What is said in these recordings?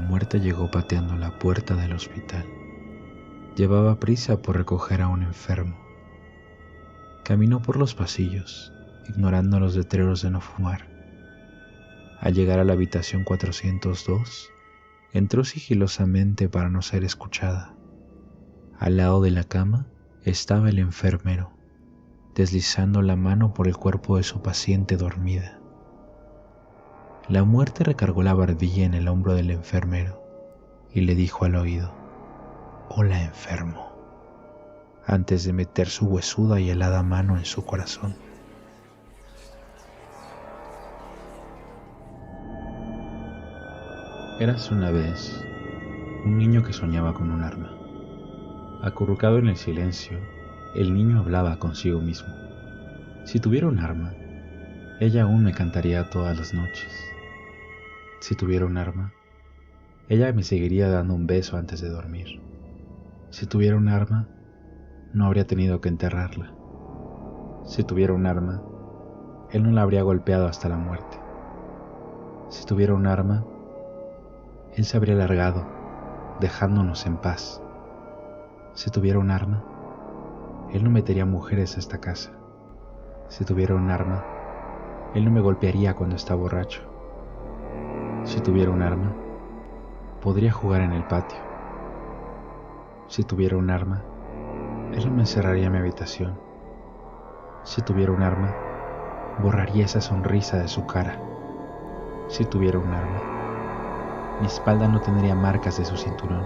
muerte llegó pateando la puerta del hospital. Llevaba prisa por recoger a un enfermo. Caminó por los pasillos, ignorando los letreros de no fumar. Al llegar a la habitación 402, entró sigilosamente para no ser escuchada. Al lado de la cama estaba el enfermero, deslizando la mano por el cuerpo de su paciente dormida. La muerte recargó la barbilla en el hombro del enfermero y le dijo al oído: «Hola, enfermo», antes de meter su huesuda y helada mano en su corazón. Érase una vez un niño que soñaba con un arma. Acurrucado en el silencio, el niño hablaba consigo mismo. Si tuviera un arma, ella aún me cantaría todas las noches. Si tuviera un arma, ella me seguiría dando un beso antes de dormir. Si tuviera un arma, no habría tenido que enterrarla. Si tuviera un arma, él no la habría golpeado hasta la muerte. Si tuviera un arma, él se habría largado, dejándonos en paz. Si tuviera un arma, él no metería mujeres a esta casa. Si tuviera un arma, él no me golpearía cuando está borracho. Si tuviera un arma, podría jugar en el patio. Si tuviera un arma, él no me encerraría en mi habitación. Si tuviera un arma, borraría esa sonrisa de su cara. Si tuviera un arma, mi espalda no tendría marcas de su cinturón.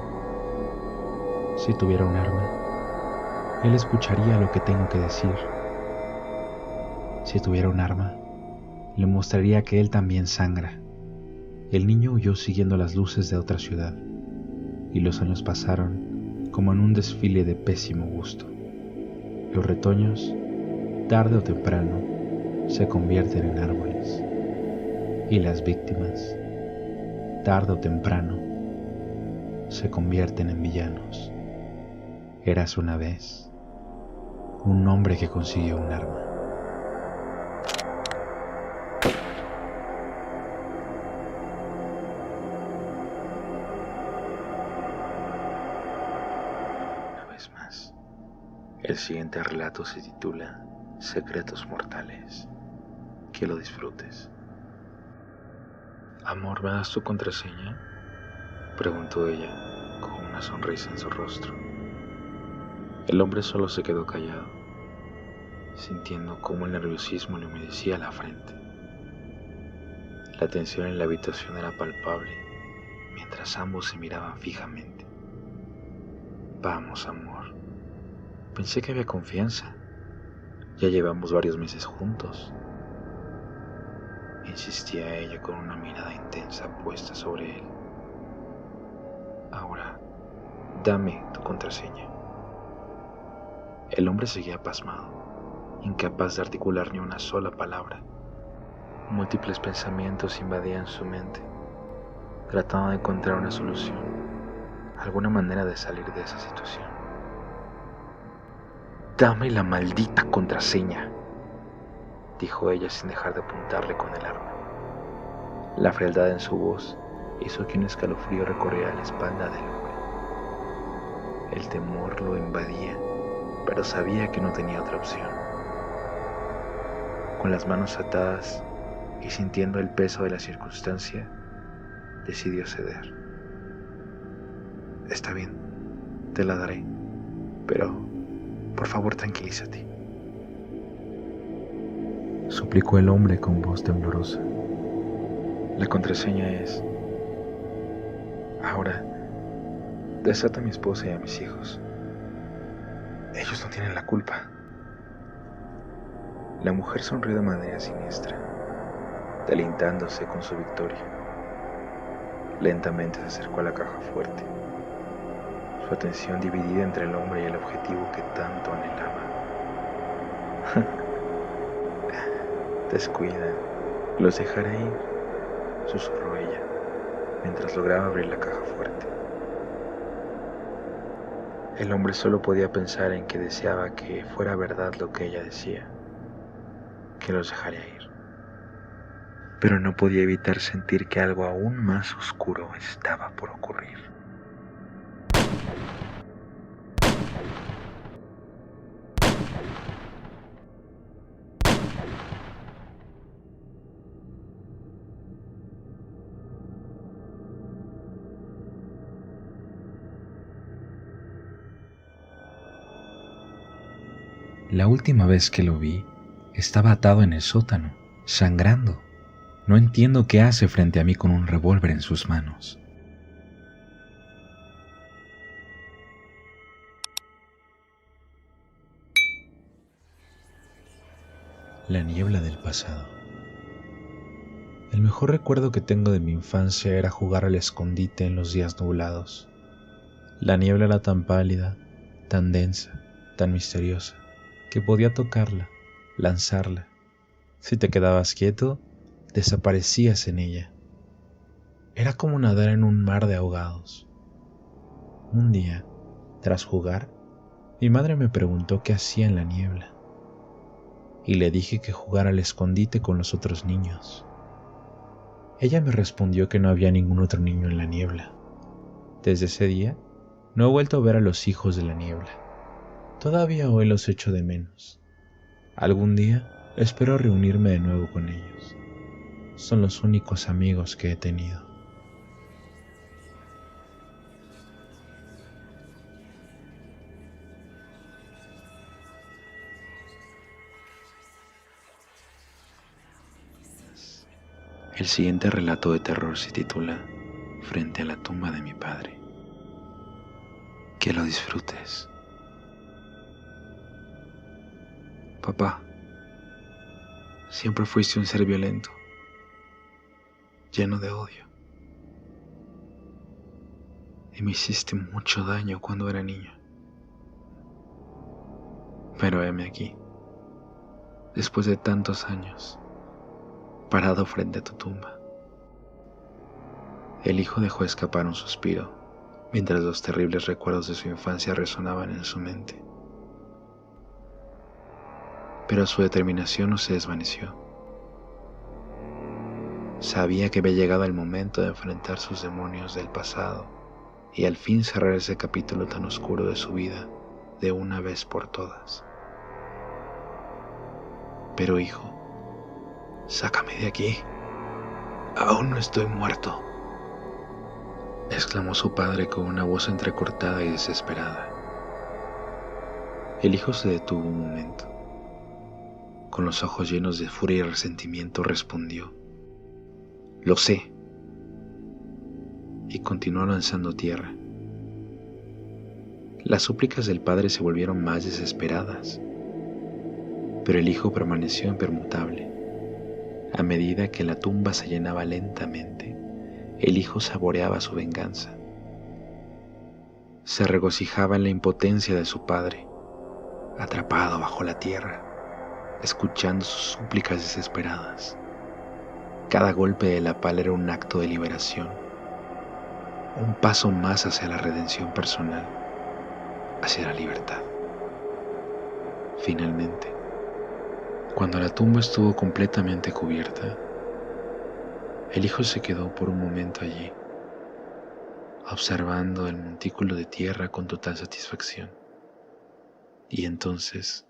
Si tuviera un arma, él escucharía lo que tengo que decir. Si tuviera un arma, le mostraría que él también sangra. El niño huyó siguiendo las luces de otra ciudad, y los años pasaron como en un desfile de pésimo gusto. Los retoños, tarde o temprano, se convierten en árboles, y las víctimas, tarde o temprano, se convierten en villanos. Érase una vez un hombre que consiguió un arma. Una vez más, el siguiente relato se titula Secretos Mortales. Que lo disfrutes. «Amor, ¿me das tu contraseña?», preguntó ella, con una sonrisa en su rostro. El hombre solo se quedó callado, sintiendo cómo el nerviosismo le humedecía la frente. La tensión en la habitación era palpable, mientras ambos se miraban fijamente. «Vamos, amor. Pensé que había confianza. Ya llevamos varios meses juntos», insistía ella con una mirada intensa puesta sobre él. «Ahora, dame tu contraseña». El hombre seguía pasmado, incapaz de articular ni una sola palabra. Múltiples pensamientos invadían su mente, tratando de encontrar una solución, alguna manera de salir de esa situación. «Dame la maldita contraseña», dijo ella sin dejar de apuntarle con el arma. La frialdad en su voz hizo que un escalofrío recorriera la espalda del hombre. El temor lo invadía, pero sabía que no tenía otra opción. Con las manos atadas y sintiendo el peso de la circunstancia, decidió ceder. «Está bien, te la daré, pero por favor tranquilízate», suplicó el hombre con voz temblorosa. «La contraseña es: ahora, desata a mi esposa y a mis hijos. Ellos no tienen la culpa». La mujer sonrió de manera siniestra, deleitándose con su victoria. Lentamente se acercó a la caja fuerte, su atención dividida entre el hombre y el objetivo que tanto anhelaba. «Descuida, los dejaré ir», susurró ella, mientras lograba abrir la caja fuerte. El hombre solo podía pensar en que deseaba que fuera verdad lo que ella decía, que los dejaría ir. Pero no podía evitar sentir que algo aún más oscuro estaba por ocurrir. La última vez que lo vi, estaba atado en el sótano, sangrando. No entiendo qué hace frente a mí con un revólver en sus manos. La niebla del pasado. El mejor recuerdo que tengo de mi infancia era jugar al escondite en los días nublados. La niebla era tan pálida, tan densa, tan misteriosa, que podía tocarla, lanzarla. Si te quedabas quieto, desaparecías en ella. Era como nadar en un mar de ahogados. Un día, tras jugar, mi madre me preguntó qué hacía en la niebla, y le dije que jugara al escondite con los otros niños. Ella me respondió que no había ningún otro niño en la niebla. Desde ese día, no he vuelto a ver a los hijos de la niebla. Todavía hoy los echo de menos. Algún día espero reunirme de nuevo con ellos. Son los únicos amigos que he tenido. El siguiente relato de terror se titula Frente a la tumba de mi padre. Que lo disfrutes. Papá, siempre fuiste un ser violento, lleno de odio. Y me hiciste mucho daño cuando era niño. Pero heme aquí, después de tantos años, parado frente a tu tumba. El hijo dejó escapar un suspiro, mientras los terribles recuerdos de su infancia resonaban en su mente. Pero su determinación no se desvaneció. Sabía que había llegado el momento de enfrentar sus demonios del pasado y al fin cerrar ese capítulo tan oscuro de su vida de una vez por todas. Pero hijo, sácame de aquí. Aún no estoy muerto, exclamó su padre con una voz entrecortada y desesperada. El hijo se detuvo un momento. Con los ojos llenos de furia y resentimiento respondió: «Lo sé», y continuó lanzando tierra. Las súplicas del padre se volvieron más desesperadas, pero el hijo permaneció impermutable. A medida que la tumba se llenaba lentamente, el hijo saboreaba su venganza. Se regocijaba en la impotencia de su padre, atrapado bajo la tierra, escuchando sus súplicas desesperadas. Cada golpe de la pala era un acto de liberación, un paso más hacia la redención personal, hacia la libertad. Finalmente, cuando la tumba estuvo completamente cubierta, el hijo se quedó por un momento allí, observando el montículo de tierra con total satisfacción. Y entonces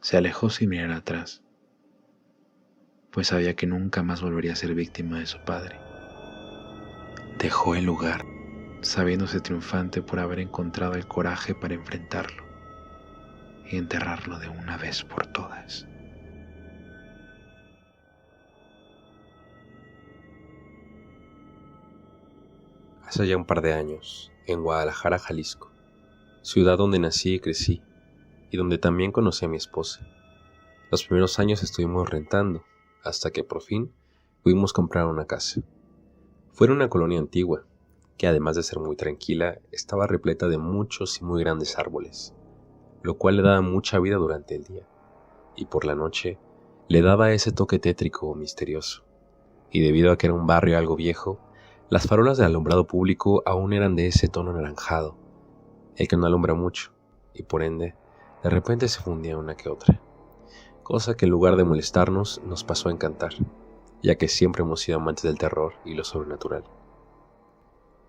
se alejó sin mirar atrás, pues sabía que nunca más volvería a ser víctima de su padre. Dejó el lugar, sabiéndose triunfante por haber encontrado el coraje para enfrentarlo y enterrarlo de una vez por todas. Hace ya un par de años, en Guadalajara, Jalisco, ciudad donde nací y crecí, y donde también conocí a mi esposa. Los primeros años estuvimos rentando, hasta que por fin pudimos comprar una casa. Fue en una colonia antigua, que además de ser muy tranquila, estaba repleta de muchos y muy grandes árboles, lo cual le daba mucha vida durante el día, y por la noche le daba ese toque tétrico o misterioso. Y debido a que era un barrio algo viejo, las farolas del alumbrado público aún eran de ese tono anaranjado, el que no alumbra mucho, y por ende, de repente se fundía una que otra, cosa que en lugar de molestarnos, nos pasó a encantar, ya que siempre hemos sido amantes del terror y lo sobrenatural.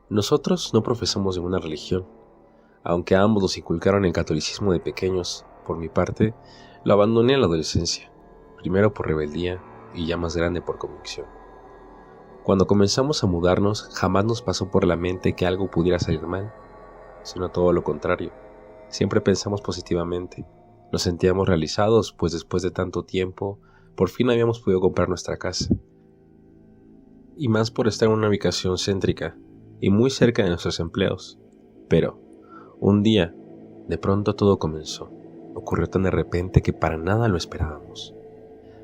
Nosotros no profesamos ninguna religión, aunque a ambos nos inculcaron el catolicismo de pequeños. Por mi parte, lo abandoné en la adolescencia, primero por rebeldía y ya más grande por convicción. Cuando comenzamos a mudarnos, jamás nos pasó por la mente que algo pudiera salir mal, sino todo lo contrario. Siempre pensamos positivamente, Nos sentíamos realizados, pues después de tanto tiempo, por fin habíamos podido comprar nuestra casa. Y más por estar en una ubicación céntrica y muy cerca de nuestros empleos. Pero, un día, de pronto todo comenzó. Ocurrió tan de repente que para nada lo esperábamos.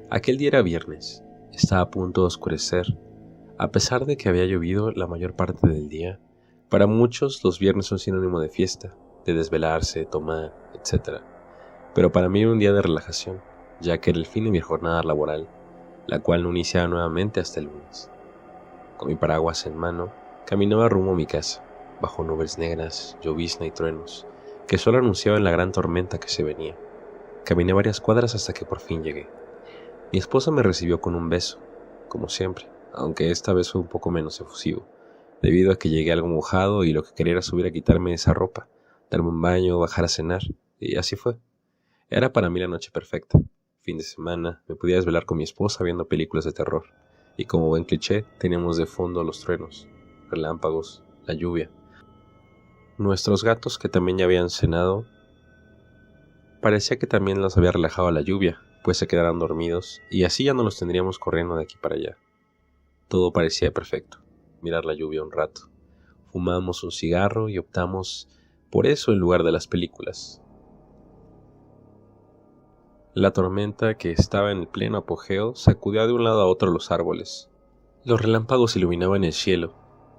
Aquel día era viernes, estaba a punto de oscurecer. A pesar de que había llovido la mayor parte del día, para muchos los viernes son sinónimo de fiesta, de desvelarse, tomar, etc. Pero para mí era un día de relajación, ya que era el fin de mi jornada laboral, la cual no iniciaba nuevamente hasta el lunes. Con mi paraguas en mano, caminaba rumbo a mi casa, bajo nubes negras, llovizna y truenos, que solo anunciaban la gran tormenta que se venía. Caminé varias cuadras hasta que por fin llegué. Mi esposa me recibió con un beso, como siempre, aunque esta vez fue un poco menos efusivo, debido a que llegué algo mojado y lo que quería era subir a quitarme esa ropa, darme un baño, bajar a cenar, y así fue. Era para mí la noche perfecta. Fin de semana, me podía desvelar con mi esposa viendo películas de terror, y como buen cliché, teníamos de fondo los truenos, relámpagos, la lluvia. Nuestros gatos, que también ya habían cenado, parecía que también los había relajado la lluvia, pues se quedaron dormidos, y así ya no los tendríamos corriendo de aquí para allá. Todo parecía perfecto, mirar la lluvia un rato. Fumamos un cigarro y optamos por eso en lugar de las películas. La tormenta, que estaba en el pleno apogeo, sacudía de un lado a otro los árboles. Los relámpagos iluminaban el cielo,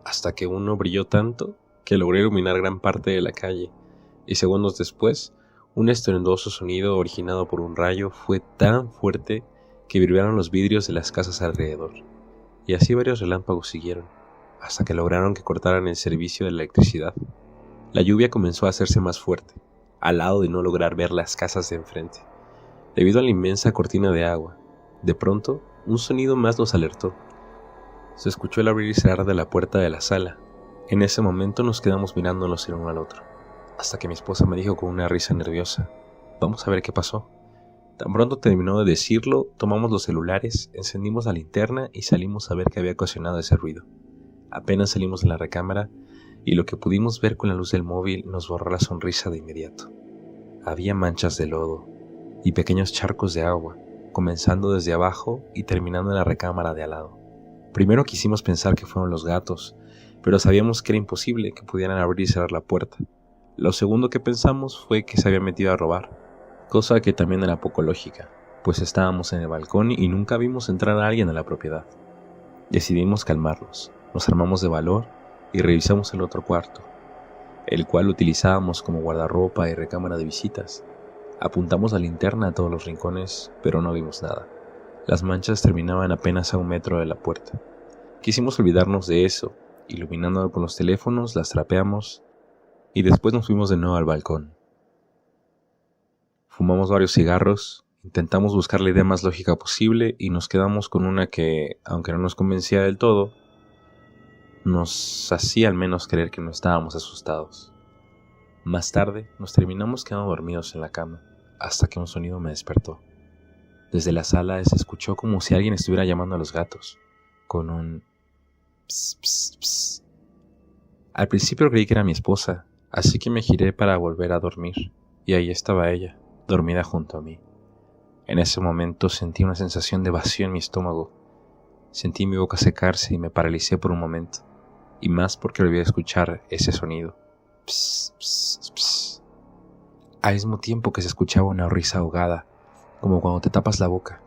hasta que uno brilló tanto que logró iluminar gran parte de la calle, y segundos después, un estruendoso sonido originado por un rayo fue tan fuerte que vibraron los vidrios de las casas alrededor, y así varios relámpagos siguieron, hasta que lograron que cortaran el servicio de la electricidad. La lluvia comenzó a hacerse más fuerte, al lado de no lograr ver las casas de enfrente, debido a la inmensa cortina de agua. De pronto, un sonido más nos alertó. Se escuchó el abrir y cerrar de la puerta de la sala. En ese momento nos quedamos mirándonos el uno al otro, hasta que mi esposa me dijo con una risa nerviosa: «Vamos a ver qué pasó». Tan pronto terminó de decirlo, tomamos los celulares, encendimos la linterna y salimos a ver qué había ocasionado ese ruido. Apenas salimos de la recámara y lo que pudimos ver con la luz del móvil nos borró la sonrisa de inmediato. Había manchas de lodo y pequeños charcos de agua, comenzando desde abajo y terminando en la recámara de al lado. Primero quisimos pensar que fueron los gatos, pero sabíamos que era imposible que pudieran abrir y cerrar la puerta. Lo segundo que pensamos fue que se había metido a robar, cosa que también era poco lógica, pues estábamos en el balcón y nunca vimos entrar a alguien a la propiedad. Decidimos calmarnos, nos armamos de valor y revisamos el otro cuarto, el cual utilizábamos como guardarropa y recámara de visitas. Apuntamos la linterna a todos los rincones, pero no vimos nada. Las manchas terminaban apenas a 1 metro de la puerta. Quisimos olvidarnos de eso, iluminando con los teléfonos, las trapeamos y después nos fuimos de nuevo al balcón. Fumamos varios cigarros, intentamos buscar la idea más lógica posible y nos quedamos con una que, aunque no nos convencía del todo, nos hacía al menos creer que no estábamos asustados. Más tarde nos terminamos quedando dormidos en la cama, hasta que un sonido me despertó. Desde la sala se escuchó como si alguien estuviera llamando a los gatos, con un ps, ps, ps. Al principio creí que era mi esposa, así que me giré para volver a dormir, y ahí estaba ella, dormida junto a mí. En ese momento sentí una sensación de vacío en mi estómago. Sentí mi boca secarse y me paralicé por un momento, y más porque olvidé escuchar ese sonido. Ps, ps, ps. Al mismo tiempo que se escuchaba una risa ahogada, como cuando te tapas la boca.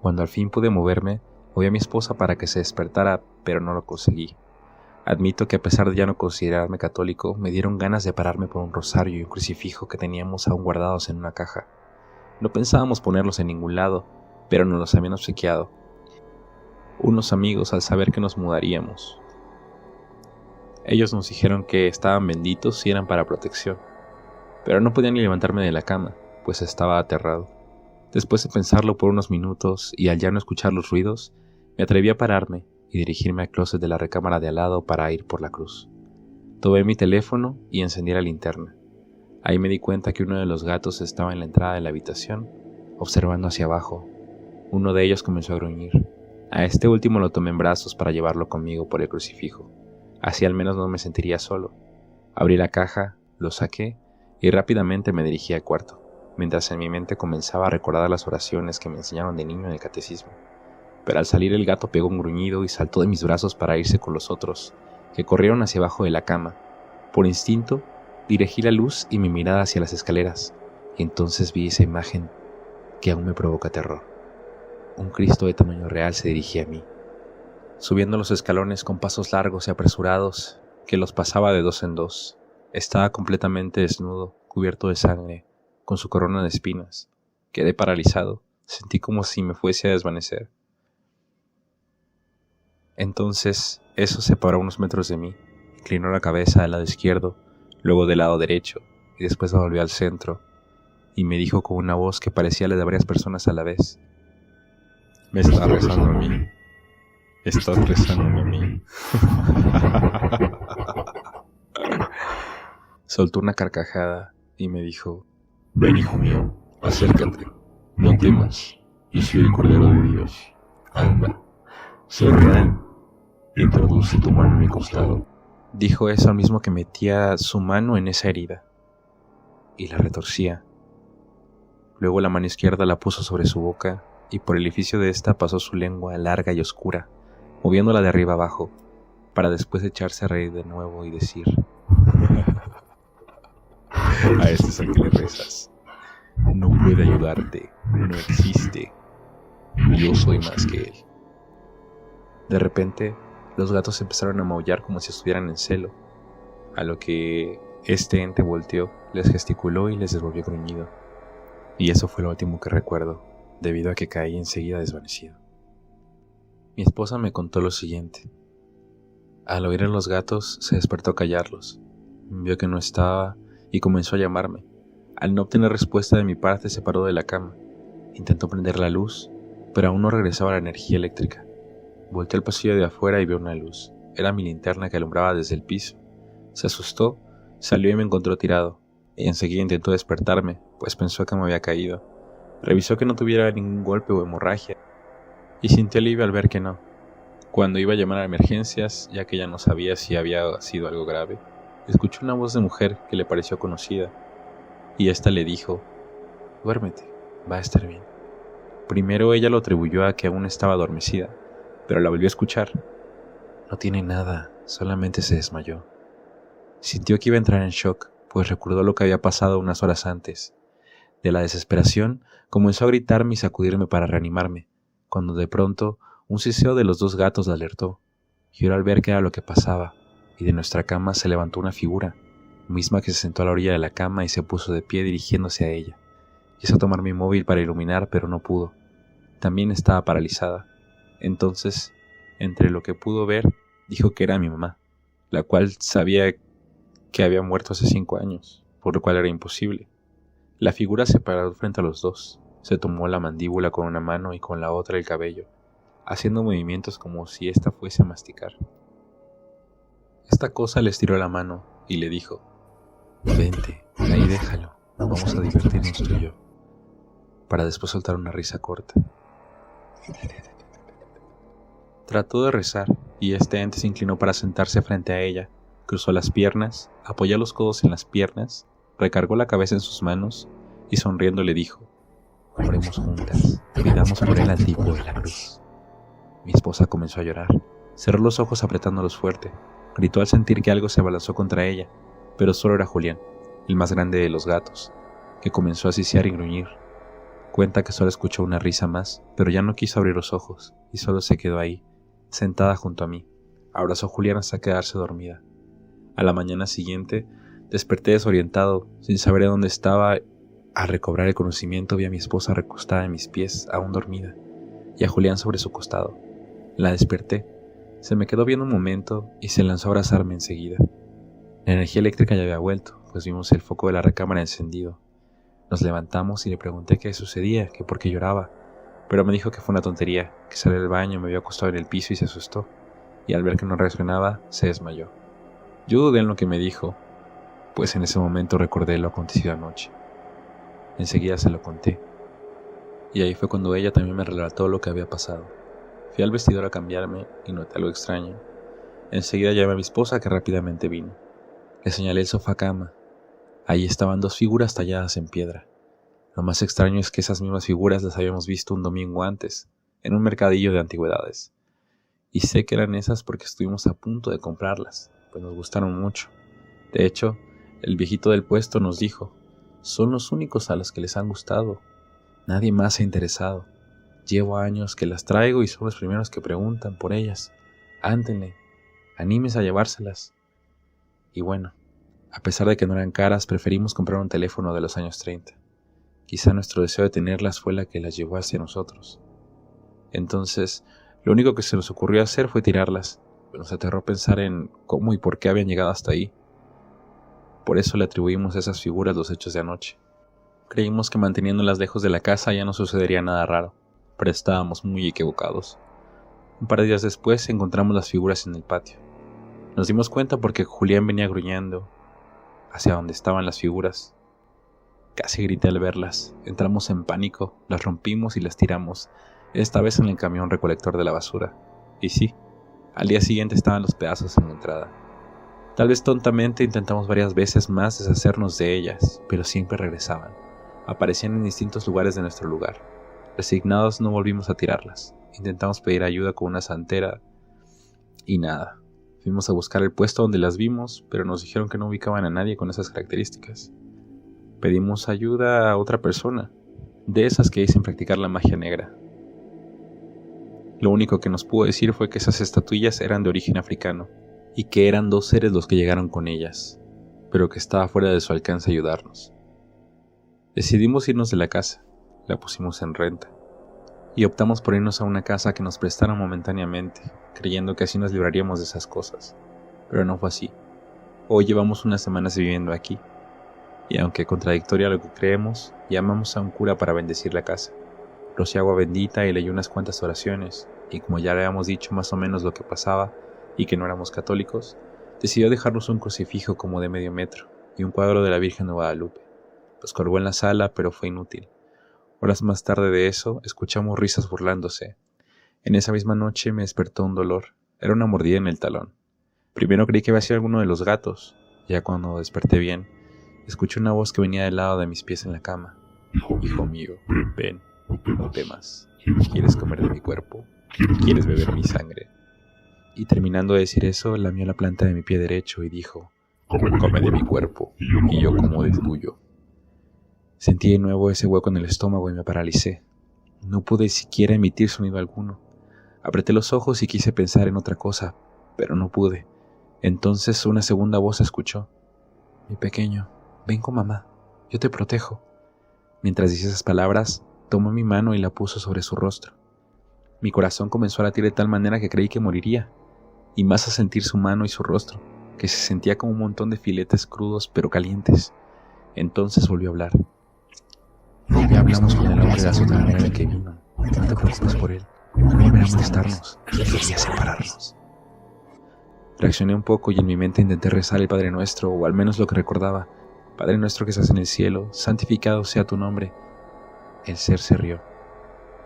Cuando al fin pude moverme, moví a mi esposa para que se despertara, pero no lo conseguí. Admito que a pesar de ya no considerarme católico, me dieron ganas de pararme por un rosario y un crucifijo que teníamos aún guardados en una caja. No pensábamos ponerlos en ningún lado, pero nos los habían obsequiado unos amigos al saber que nos mudaríamos. Ellos nos dijeron que estaban benditos y eran para protección, pero no podía ni levantarme de la cama, pues estaba aterrado. Después de pensarlo por unos minutos y al ya no escuchar los ruidos, me atreví a pararme y dirigirme al closet de la recámara de al lado para ir por la cruz. Tomé mi teléfono y encendí la linterna. Ahí me di cuenta que uno de los gatos estaba en la entrada de la habitación, observando hacia abajo. Uno de ellos comenzó a gruñir. A este último lo tomé en brazos para llevarlo conmigo por el crucifijo. Así al menos no me sentiría solo. Abrí la caja, lo saqué y rápidamente me dirigí al cuarto. mientras en mi mente comenzaba a recordar las oraciones que me enseñaron de niño en el catecismo. Pero al salir el gato pegó un gruñido y saltó de mis brazos para irse con los otros, que corrieron hacia abajo de la cama. Por instinto, dirigí la luz y mi mirada hacia las escaleras, y entonces vi esa imagen que aún me provoca terror. Un Cristo de tamaño real se dirigía a mí, subiendo los escalones con pasos largos y apresurados, que los pasaba de dos en dos. Estaba completamente desnudo, cubierto de sangre, con su corona de espinas. Quedé paralizado, sentí como si me fuese a desvanecer. Entonces, eso se paró a unos metros de mí, inclinó la cabeza al lado izquierdo, luego del lado derecho, y después la volvió al centro, y me dijo con una voz que parecía la de varias personas a la vez: me estás rezando a mí. Estás rezándome a mí. Soltó una carcajada y me dijo: ven, hijo mío, acércate, no temas, yo soy el Cordero de Dios. Anda, sé real, introduce tu mano en mi costado. Dijo eso al mismo que metía su mano en esa herida y la retorcía. Luego la mano izquierda la puso sobre su boca y por el orificio de esta pasó su lengua larga y oscura, moviéndola de arriba abajo, para después echarse a reír de nuevo y decir: a este es al que le rezas. No puede ayudarte, no existe. Yo soy más que él. De repente, los gatos empezaron a maullar como si estuvieran en celo, a lo que este ente volteó, les gesticuló y les devolvió gruñido. Y eso fue lo último que recuerdo, debido a que caí enseguida desvanecido. Mi esposa me contó lo siguiente. Al oír a los gatos, se despertó a callarlos. Vio que no estaba y comenzó a llamarme. Al no obtener respuesta de mi parte, se paró de la cama. Intentó prender la luz, pero aún no regresaba la energía eléctrica. Volteé al pasillo de afuera y vio una luz. Era mi linterna que alumbraba desde el piso. Se asustó, salió y me encontró tirado. Y enseguida intentó despertarme, pues pensó que me había caído. Revisó que no tuviera ningún golpe o hemorragia, y sintió alivio al ver que no. Cuando iba a llamar a emergencias, ya que ya no sabía si había sido algo grave, escuchó una voz de mujer que le pareció conocida, y ésta le dijo: duérmete, va a estar bien. Primero ella lo atribuyó a que aún estaba adormecida, pero la volvió a escuchar. No tiene nada, solamente se desmayó. Sintió que iba a entrar en shock, pues recordó lo que había pasado unas horas antes. De la desesperación, comenzó a gritarme y sacudirme para reanimarme, cuando de pronto un siseo de los dos gatos la alertó. Giró al ver qué era lo que pasaba, y de nuestra cama se levantó una figura, misma que se sentó a la orilla de la cama y se puso de pie dirigiéndose a ella. Quiso tomar mi móvil para iluminar, pero no pudo. También estaba paralizada. Entonces, entre lo que pudo ver, dijo que era mi mamá, la cual sabía que había muerto hace 5 años, por lo cual era imposible. La figura se paró frente a los dos, se tomó la mandíbula con una mano y con la otra el cabello, haciendo movimientos como si ésta fuese a masticar. Esta cosa le estiró la mano y le dijo: vente, ahí déjalo, vamos a divertirnos tú y yo, para después soltar una risa corta. Trató de rezar y este ente se inclinó para sentarse frente a ella, cruzó las piernas, apoyó los codos en las piernas, recargó la cabeza en sus manos y sonriendo le dijo: oremos juntas, pidamos por él al tipo de la cruz. Mi esposa comenzó a llorar, cerró los ojos apretándolos fuerte, gritó al sentir que algo se abalanzó contra ella, pero solo era Julián, el más grande de los gatos, que comenzó a sisear y gruñir. Cuenta que solo escuchó una risa más, pero ya no quiso abrir los ojos y solo se quedó ahí, sentada junto a mí. Abrazó a Julián hasta quedarse dormida. A la mañana siguiente, desperté desorientado, sin saber de dónde estaba. Al recobrar el conocimiento vi a mi esposa recostada en mis pies, aún dormida, y a Julián sobre su costado. La desperté, se me quedó viendo un momento y se lanzó a abrazarme enseguida. La energía eléctrica ya había vuelto, pues vimos el foco de la recámara encendido. Nos levantamos y le pregunté qué sucedía, que por qué lloraba, pero me dijo que fue una tontería, que salió del baño, me vio acostado en el piso y se asustó, y al ver que no reaccionaba, se desmayó. Yo dudé en lo que me dijo, pues en ese momento recordé lo acontecido anoche. Enseguida se lo conté, y ahí fue cuando ella también me relató lo que había pasado. Fui al vestidor a cambiarme y noté algo extraño. Enseguida llamé a mi esposa, que rápidamente vino. Le señalé el sofá cama. Allí estaban 2 figuras talladas en piedra. Lo más extraño es que esas mismas figuras las habíamos visto un domingo antes, en un mercadillo de antigüedades. Y sé que eran esas porque estuvimos a punto de comprarlas, pues nos gustaron mucho. De hecho, el viejito del puesto nos dijo: son los únicos a los que les han gustado. Nadie más se ha interesado. Llevo años que las traigo y son los primeros que preguntan por ellas. Ántenle, anímese a llevárselas. Y bueno, a pesar de que no eran caras, preferimos comprar un teléfono de los años 30. Quizá nuestro deseo de tenerlas fue la que las llevó hacia nosotros. Entonces, lo único que se nos ocurrió hacer fue tirarlas. Nos aterró pensar en cómo y por qué habían llegado hasta ahí. Por eso le atribuimos a esas figuras los hechos de anoche. Creímos que manteniéndolas lejos de la casa ya no sucedería nada raro, pero estábamos muy equivocados. Un par de días después encontramos las figuras en el patio. Nos dimos cuenta porque Julián venía gruñendo hacia donde estaban las figuras. Casi grité al verlas. Entramos en pánico, las rompimos y las tiramos, esta vez en el camión recolector de la basura. Y sí, al día siguiente estaban los pedazos en la entrada. Tal vez tontamente intentamos varias veces más deshacernos de ellas, pero siempre regresaban. Aparecían en distintos lugares de nuestro lugar. Resignados no volvimos a tirarlas. Intentamos pedir ayuda con una santera y nada. Fuimos a buscar el puesto donde las vimos, pero nos dijeron que no ubicaban a nadie con esas características. Pedimos ayuda a otra persona, de esas que dicen practicar la magia negra. Lo único que nos pudo decir fue que esas estatuillas eran de origen africano y que eran 2 seres los que llegaron con ellas, pero que estaba fuera de su alcance ayudarnos. Decidimos irnos de la casa, la pusimos en renta y optamos por irnos a una casa que nos prestaron momentáneamente, creyendo que así nos libraríamos de esas cosas, pero no fue así. Hoy llevamos unas semanas viviendo aquí. Y aunque contradictorio a lo que creemos, llamamos a un cura para bendecir la casa. Roció agua bendita y leyó unas cuantas oraciones, y como ya le habíamos dicho más o menos lo que pasaba y que no éramos católicos, decidió dejarnos un crucifijo como de medio metro y un cuadro de la Virgen de Guadalupe. Los colgó en la sala, pero fue inútil. Horas más tarde de eso, escuchamos risas burlándose. En esa misma noche me despertó un dolor. Era una mordida en el talón. Primero creí que había sido alguno de los gatos. Ya cuando desperté bien, escuché una voz que venía del lado de mis pies en la cama. Hijo mío, ven, no temas. ¿Quieres comer de mi cuerpo? ¿Quieres beber mi sangre? Y terminando de decir eso, lamió la planta de mi pie derecho y dijo: come de mi cuerpo, y yo como del tuyo. Sentí de nuevo ese hueco en el estómago y me paralicé. No pude siquiera emitir sonido alguno. Apreté los ojos y quise pensar en otra cosa, pero no pude. Entonces una segunda voz se escuchó: mi pequeño, ven con mamá, yo te protejo. Mientras decía esas palabras, tomó mi mano y la puso sobre su rostro. Mi corazón comenzó a latir de tal manera que creí que moriría, y más a sentir su mano y su rostro, que se sentía como un montón de filetes crudos pero calientes. Entonces volvió a hablar. Ya hablamos con el hombre de la sotanera de que vino. No te preocupes por él, no volverá a molestarnos, quería separarnos. Reaccioné un poco y en mi mente intenté rezar el Padre Nuestro, o al menos lo que recordaba: Padre nuestro que estás en el cielo, santificado sea tu nombre. El ser se rió.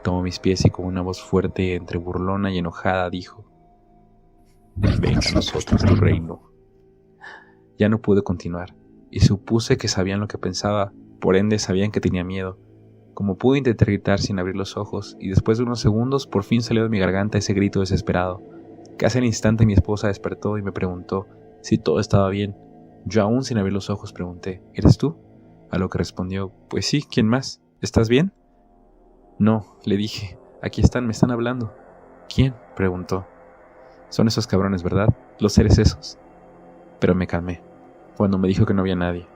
Tomó mis pies y con una voz fuerte, entre burlona y enojada, dijo: ven a nosotros tu reino. Ya no pude continuar, y supuse que sabían lo que pensaba, por ende sabían que tenía miedo. Como pude intentar gritar sin abrir los ojos, y después de unos segundos por fin salió de mi garganta ese grito desesperado. Casi al instante mi esposa despertó y me preguntó si todo estaba bien. Yo aún sin abrir los ojos pregunté: ¿eres tú? A lo que respondió: pues sí, ¿quién más? ¿Estás bien? No, le dije, aquí están, me están hablando. ¿Quién? Preguntó. Son esos cabrones, ¿verdad? Los seres esos. Pero me calmé cuando me dijo que no había nadie.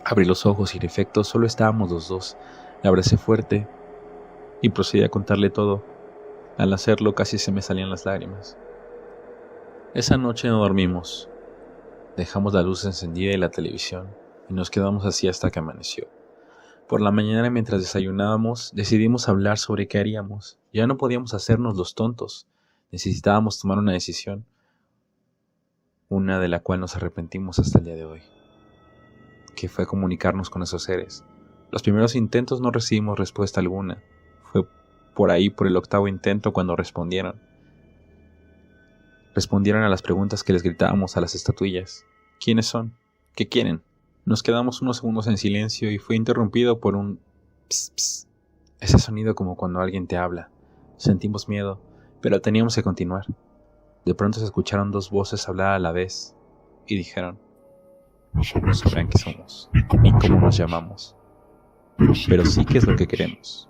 Abrí los ojos y en efecto solo estábamos los dos. La abracé fuerte y procedí a contarle todo. Al hacerlo casi se me salían las lágrimas. Esa noche no dormimos. Dejamos la luz encendida y la televisión y nos quedamos así hasta que amaneció. Por la mañana, mientras desayunábamos, decidimos hablar sobre qué haríamos. Ya no podíamos hacernos los tontos. Necesitábamos tomar una decisión, una de la cual nos arrepentimos hasta el día de hoy, que fue comunicarnos con esos seres. Los primeros intentos no recibimos respuesta alguna. Fue por ahí, por el 8º intento, cuando respondieron. Respondieron a las preguntas que les gritábamos a las estatuillas. ¿Quiénes son? ¿Qué quieren? Nos quedamos unos segundos en silencio y fue interrumpido por un Pss, pss. Ese sonido como cuando alguien te habla. Sentimos miedo, pero teníamos que continuar. De pronto se escucharon dos voces hablar a la vez y dijeron: no sabrán qué somos, ni cómo nos llamamos, pero sí qué es lo que queremos.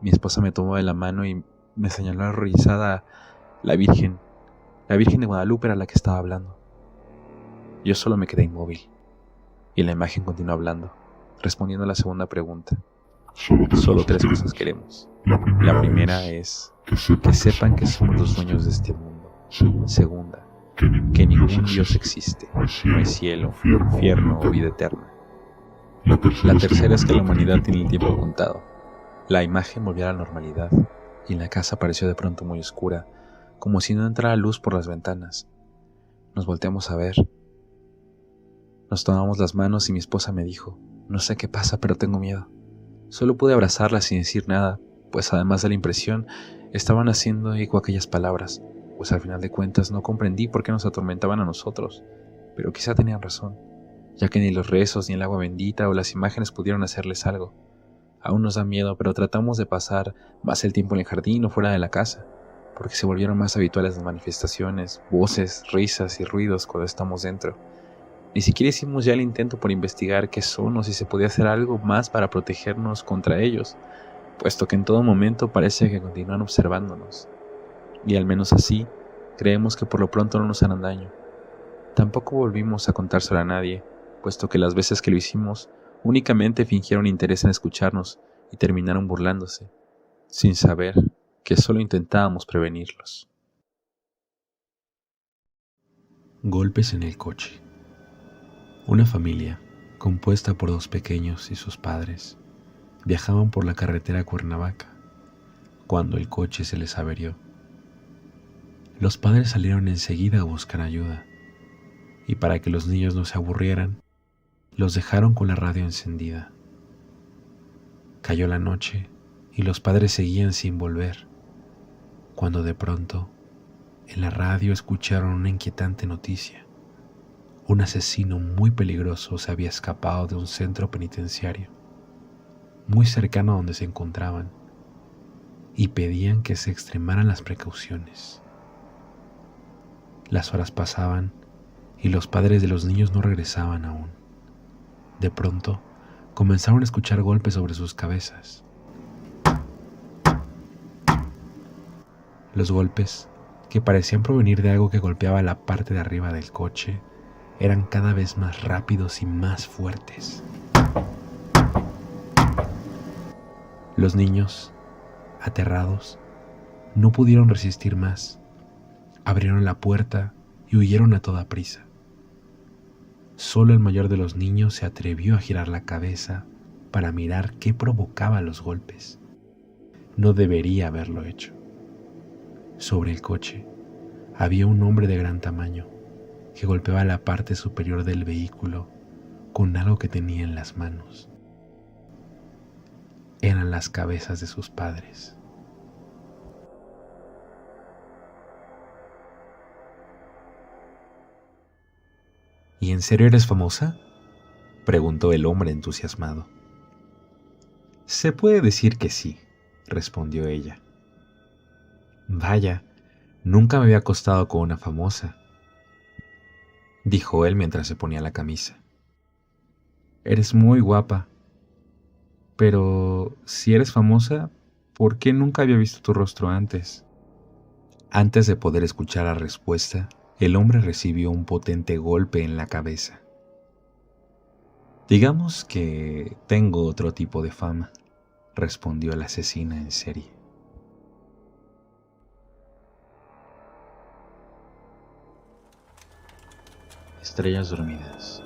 Mi esposa me tomó de la mano y me señaló horrorizada la Virgen de Guadalupe era la que estaba hablando. Yo solo me quedé inmóvil, y la imagen continuó hablando, respondiendo a la segunda pregunta. Solo 3 cosas queremos. La primera es que sepan que somos los dueños de este mundo. Segunda, que ningún Dios existe, no hay cielo, infierno o vida eterna. La tercera es que la humanidad tiene el tiempo contado. La imagen volvió a la normalidad, y la casa pareció de pronto muy oscura, como si no entrara luz por las ventanas. Nos volteamos a ver. Nos tomamos las manos y mi esposa me dijo: no sé qué pasa, pero tengo miedo. Solo pude abrazarla sin decir nada, pues además de la impresión, estaban haciendo eco aquellas palabras, pues al final de cuentas no comprendí por qué nos atormentaban a nosotros, pero quizá tenían razón, ya que ni los rezos, ni el agua bendita o las imágenes pudieron hacerles algo. Aún nos da miedo, pero tratamos de pasar más el tiempo en el jardín o fuera de la casa, porque se volvieron más habituales las manifestaciones, voces, risas y ruidos cuando estamos dentro. Ni siquiera hicimos ya el intento por investigar qué son o si se podía hacer algo más para protegernos contra ellos, puesto que en todo momento parece que continúan observándonos. Y al menos así, creemos que por lo pronto no nos harán daño. Tampoco volvimos a contárselo a nadie, puesto que las veces que lo hicimos, únicamente fingieron interés en escucharnos y terminaron burlándose, sin saber que solo intentábamos prevenirlos. Golpes en el coche. Una familia, compuesta por 2 pequeños y sus padres, viajaban por la carretera a Cuernavaca, cuando el coche se les averió. Los padres salieron enseguida a buscar ayuda, y para que los niños no se aburrieran, los dejaron con la radio encendida. Cayó la noche y los padres seguían sin volver, cuando de pronto, en la radio escucharon una inquietante noticia. Un asesino muy peligroso se había escapado de un centro penitenciario, muy cercano a donde se encontraban, y pedían que se extremaran las precauciones. Las horas pasaban y los padres de los niños no regresaban aún. De pronto, comenzaron a escuchar golpes sobre sus cabezas. Los golpes, que parecían provenir de algo que golpeaba la parte de arriba del coche, eran cada vez más rápidos y más fuertes. Los niños, aterrados, no pudieron resistir más. Abrieron la puerta y huyeron a toda prisa. Solo el mayor de los niños se atrevió a girar la cabeza para mirar qué provocaba los golpes. No debería haberlo hecho. Sobre el coche había un hombre de gran tamaño que golpeaba la parte superior del vehículo con algo que tenía en las manos. Eran las cabezas de sus padres. ¿Y en serio eres famosa?, preguntó el hombre entusiasmado. Se puede decir que sí, respondió ella. Vaya, nunca me había acostado con una famosa, dijo él mientras se ponía la camisa. Eres muy guapa. Pero si eres famosa, ¿por qué nunca había visto tu rostro antes? Antes de poder escuchar la respuesta, el hombre recibió un potente golpe en la cabeza. Digamos que tengo otro tipo de fama, respondió la asesina en serie. Estrellas dormidas,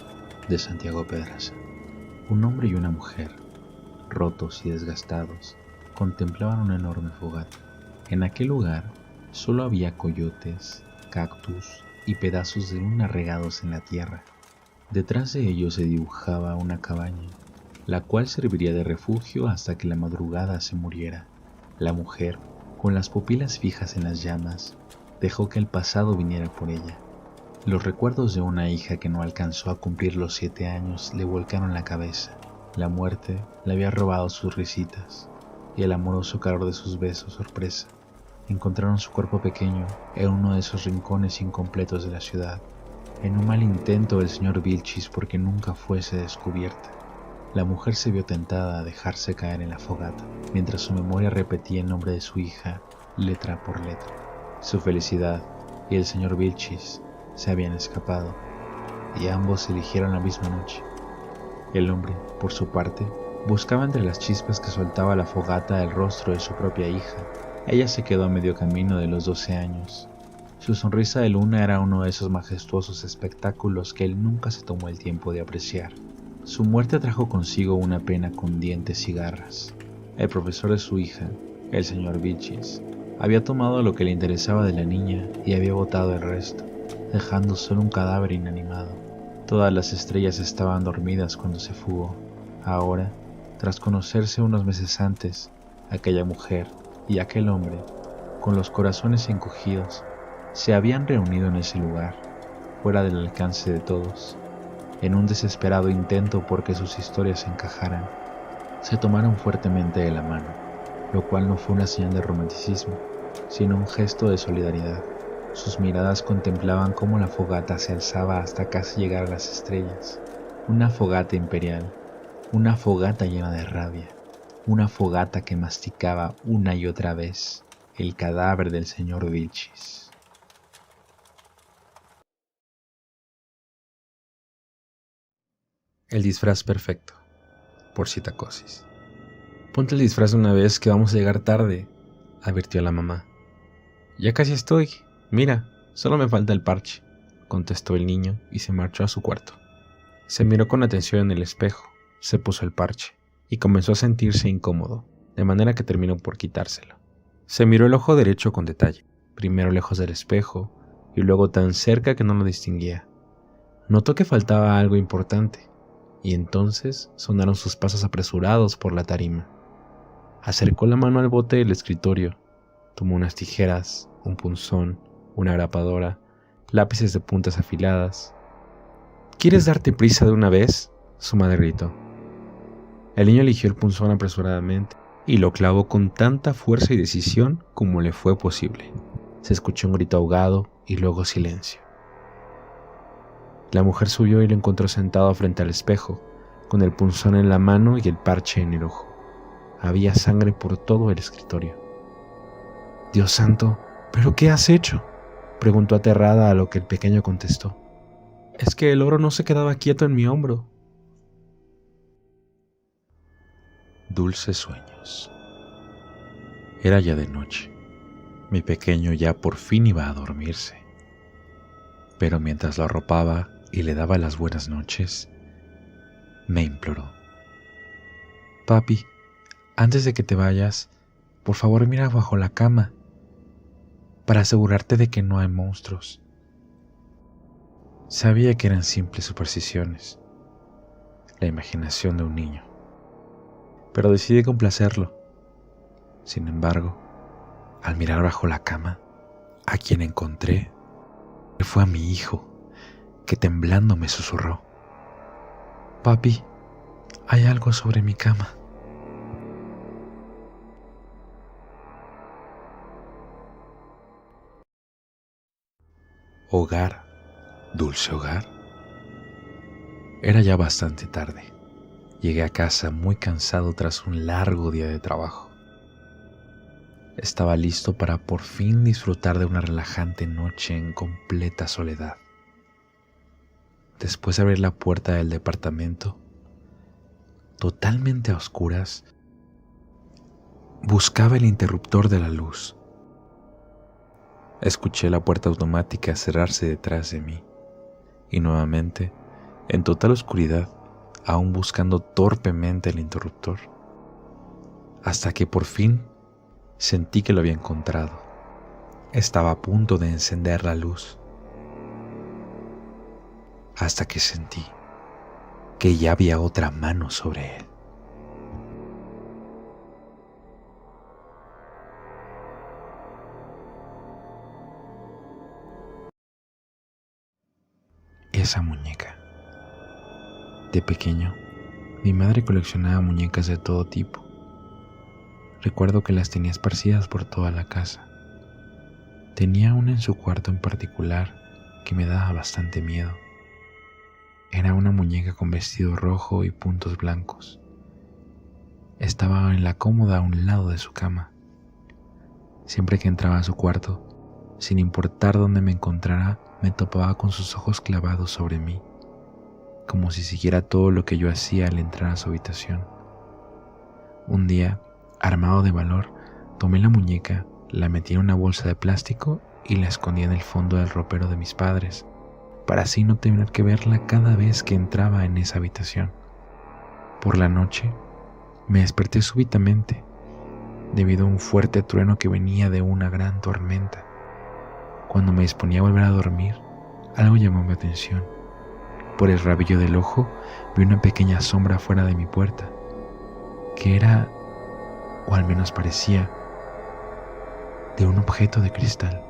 de Santiago Pedraza. Un hombre y una mujer, rotos y desgastados, contemplaban una enorme fogata. En aquel lugar solo había coyotes, cactus y pedazos de luna regados en la tierra. Detrás de ellos se dibujaba una cabaña, la cual serviría de refugio hasta que la madrugada se muriera. La mujer, con las pupilas fijas en las llamas, dejó que el pasado viniera por ella. Los recuerdos de una hija que no alcanzó a cumplir los 7 años le volcaron la cabeza. La muerte le había robado sus risitas y el amoroso calor de sus besos sorpresa. Encontraron su cuerpo pequeño en uno de esos rincones incompletos de la ciudad, en un mal intento del señor Vilchis porque nunca fuese descubierta. La mujer se vio tentada a dejarse caer en la fogata, mientras su memoria repetía el nombre de su hija letra por letra. Su felicidad y el señor Vilchis se habían escapado, y ambos eligieron la misma noche. El hombre, por su parte, buscaba entre las chispas que soltaba la fogata el rostro de su propia hija. Ella se quedó a medio camino de los 12 años. Su sonrisa de luna era uno de esos majestuosos espectáculos que él nunca se tomó el tiempo de apreciar. Su muerte trajo consigo una pena con dientes y garras. El profesor de su hija, el señor Vilchis, había tomado lo que le interesaba de la niña y había botado el resto, dejando solo un cadáver inanimado. Todas las estrellas estaban dormidas cuando se fugó. Ahora, tras conocerse unos meses antes, aquella mujer y aquel hombre, con los corazones encogidos, se habían reunido en ese lugar, fuera del alcance de todos, en un desesperado intento por que sus historias encajaran. Se tomaron fuertemente de la mano, lo cual no fue una señal de romanticismo, sino un gesto de solidaridad. Sus miradas contemplaban cómo la fogata se alzaba hasta casi llegar a las estrellas. Una fogata imperial, una fogata llena de rabia, una fogata que masticaba una y otra vez el cadáver del señor Vilchis. El disfraz perfecto, por Citacosis. Ponte el disfraz de una vez que vamos a llegar tarde, advirtió la mamá. Ya casi estoy. Mira, solo me falta el parche, contestó el niño y se marchó a su cuarto. Se miró con atención en el espejo, se puso el parche y comenzó a sentirse incómodo, de manera que terminó por quitárselo. Se miró el ojo derecho con detalle, primero lejos del espejo y luego tan cerca que no lo distinguía. Notó que faltaba algo importante y entonces sonaron sus pasos apresurados por la tarima. Acercó la mano al bote del escritorio, tomó unas tijeras, un punzón, una grapadora, lápices de puntas afiladas. ¿Quieres darte prisa de una vez?, su madre gritó. El niño eligió el punzón apresuradamente y lo clavó con tanta fuerza y decisión como le fue posible. Se escuchó un grito ahogado y luego silencio. La mujer subió y lo encontró sentado frente al espejo, con el punzón en la mano y el parche en el ojo. Había sangre por todo el escritorio. Dios santo, ¿pero qué has hecho?, preguntó aterrada, a lo que el pequeño contestó. Es que el oro no se quedaba quieto en mi hombro. Dulces sueños. Era ya de noche. Mi pequeño ya por fin iba a dormirse. Pero mientras lo arropaba y le daba las buenas noches, me imploró. Papi, antes de que te vayas, por favor mira bajo la cama, para asegurarte de que no hay monstruos. Sabía que eran simples supersticiones, la imaginación de un niño, pero decidí complacerlo. Sin embargo, al mirar bajo la cama, a quien encontré fue a mi hijo, que temblando me susurró: Papi, hay algo sobre mi cama. Hogar, dulce hogar. Era ya bastante tarde. Llegué a casa muy cansado tras un largo día de trabajo. Estaba listo para por fin disfrutar de una relajante noche en completa soledad. Después de abrir la puerta del departamento, totalmente a oscuras, buscaba el interruptor de la luz. Escuché la puerta automática cerrarse detrás de mí y nuevamente, en total oscuridad, aún buscando torpemente el interruptor, hasta que por fin sentí que lo había encontrado. Estaba a punto de encender la luz, hasta que sentí que ya había otra mano sobre él. Esa muñeca. De pequeño, Mi madre coleccionaba muñecas de todo tipo. Recuerdo que las tenía esparcidas por toda la casa. Tenía una en su cuarto en particular que me daba bastante miedo. Era una muñeca con vestido rojo y puntos blancos. Estaba en la cómoda a un lado de su cama. Siempre que entraba a su cuarto, sin importar dónde me encontrara, me topaba con sus ojos clavados sobre mí, como si siguiera todo lo que yo hacía al entrar a su habitación. Un día, armado de valor, tomé la muñeca, la metí en una bolsa de plástico y la escondí en el fondo del ropero de mis padres, para así no tener que verla cada vez que entraba en esa habitación. Por la noche, me desperté súbitamente, debido a un fuerte trueno que venía de una gran tormenta. Cuando me disponía a volver a dormir, algo llamó mi atención. Por el rabillo del ojo, vi una pequeña sombra fuera de mi puerta, que era, o al menos parecía, de un objeto de cristal.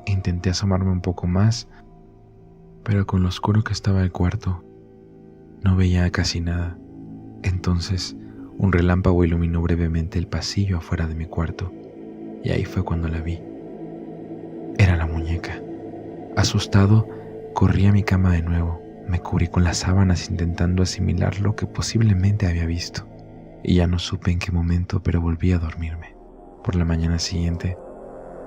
Intenté asomarme un poco más, pero con lo oscuro que estaba el cuarto, no veía casi nada. Entonces, un relámpago iluminó brevemente el pasillo afuera de mi cuarto, y ahí fue cuando la vi. Era la muñeca. Asustado, corrí a mi cama de nuevo, me cubrí con las sábanas intentando asimilar lo que posiblemente había visto, y ya no supe en qué momento, pero volví a dormirme. Por la mañana siguiente,